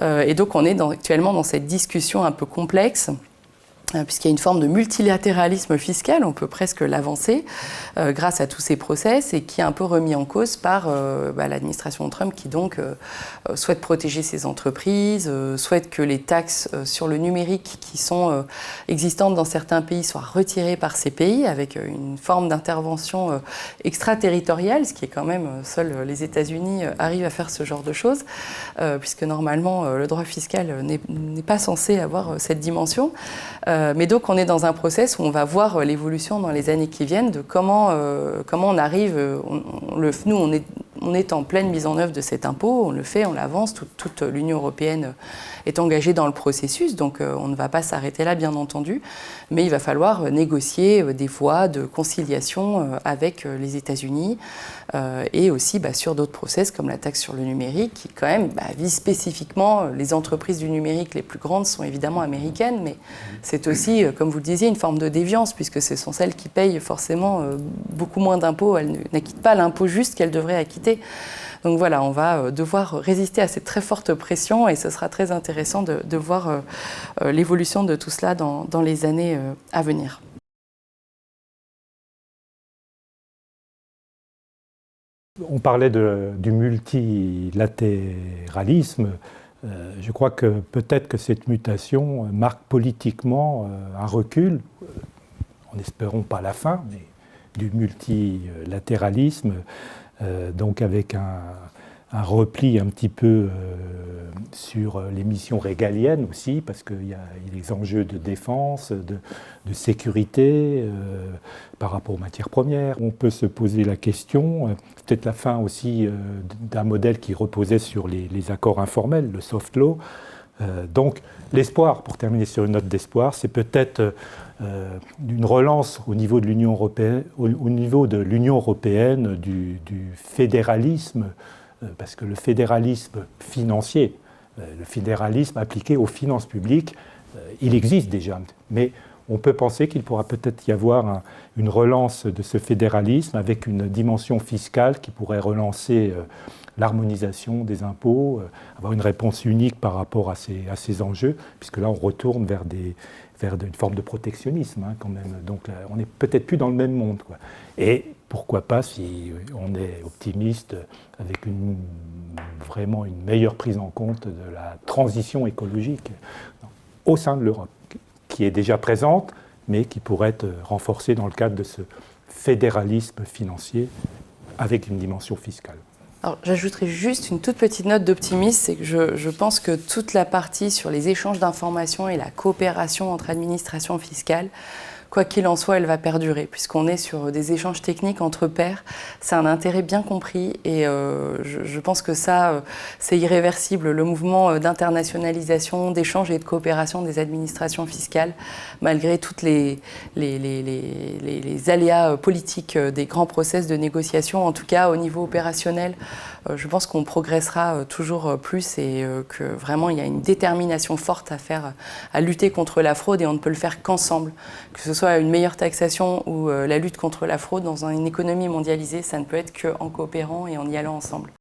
Et donc on est actuellement dans cette discussion un peu complexe, puisqu'il y a une forme de multilatéralisme fiscal, on peut presque l'avancer, grâce à tous ces process, et qui est un peu remis en cause par l'administration Trump, qui donc souhaite protéger ses entreprises, souhaite que les taxes sur le numérique qui sont existantes dans certains pays soient retirées par ces pays, avec une forme d'intervention extraterritoriale, ce qui est quand même, seuls les États-Unis arrivent à faire ce genre de choses, puisque normalement le droit fiscal n'est pas censé avoir cette dimension. Mais donc on est dans un process où on va voir l'évolution dans les années qui viennent de comment on arrive, nous on est en pleine mise en œuvre de cet impôt, on le fait, on l'avance, toute l'Union européenne est engagée dans le processus, donc on ne va pas s'arrêter là bien entendu, mais il va falloir négocier des voies de conciliation avec les États-Unis et aussi sur d'autres process comme la taxe sur le numérique qui quand même vise spécifiquement les entreprises du numérique les plus grandes sont évidemment américaines, mais c'est aussi, comme vous le disiez, une forme de déviance puisque ce sont celles qui payent forcément beaucoup moins d'impôts, elles n'acquittent pas l'impôt juste qu'elles devraient acquitter. Donc voilà, on va devoir résister à cette très forte pression et ce sera très intéressant de voir l'évolution de tout cela dans les années à venir. On parlait du multilatéralisme. Je crois que peut-être que cette mutation marque politiquement un recul, en espérant pas la fin, mais du multilatéralisme, donc avec un repli un petit peu sur les missions régaliennes aussi, parce qu'il y a les enjeux de défense, de sécurité par rapport aux matières premières. On peut se poser la question, c'est peut-être la fin aussi d'un modèle qui reposait sur les accords informels, le soft law. Donc l'espoir, pour terminer sur une note d'espoir, c'est peut-être d'une relance au niveau de l'Union européenne, du fédéralisme, parce que le fédéralisme financier, le fédéralisme appliqué aux finances publiques, il existe déjà, mais on peut penser qu'il pourra peut-être y avoir une relance de ce fédéralisme avec une dimension fiscale qui pourrait relancer l'harmonisation des impôts, avoir une réponse unique par rapport à ces enjeux, puisque là on retourne vers une forme de protectionnisme quand même. Donc là, on n'est peut-être plus dans le même monde, quoi. Et pourquoi pas, si on est optimiste, avec vraiment une meilleure prise en compte de la transition écologique au sein de l'Europe, qui est déjà présente, mais qui pourrait être renforcée dans le cadre de ce fédéralisme financier avec une dimension fiscale. Alors, j'ajouterai juste une toute petite note d'optimisme, c'est que je pense que toute la partie sur les échanges d'informations et la coopération entre administrations fiscales, quoi qu'il en soit, elle va perdurer, puisqu'on est sur des échanges techniques entre pairs. C'est un intérêt bien compris et je pense que ça, c'est irréversible. Le mouvement d'internationalisation, d'échange et de coopération des administrations fiscales, malgré toutes les aléas politiques des grands process de négociation, en tout cas au niveau opérationnel, je pense qu'on progressera toujours plus et que vraiment il y a une détermination forte à lutter contre la fraude et on ne peut le faire qu'ensemble. Que ce soit une meilleure taxation ou la lutte contre la fraude dans une économie mondialisée, ça ne peut être qu'en coopérant et en y allant ensemble.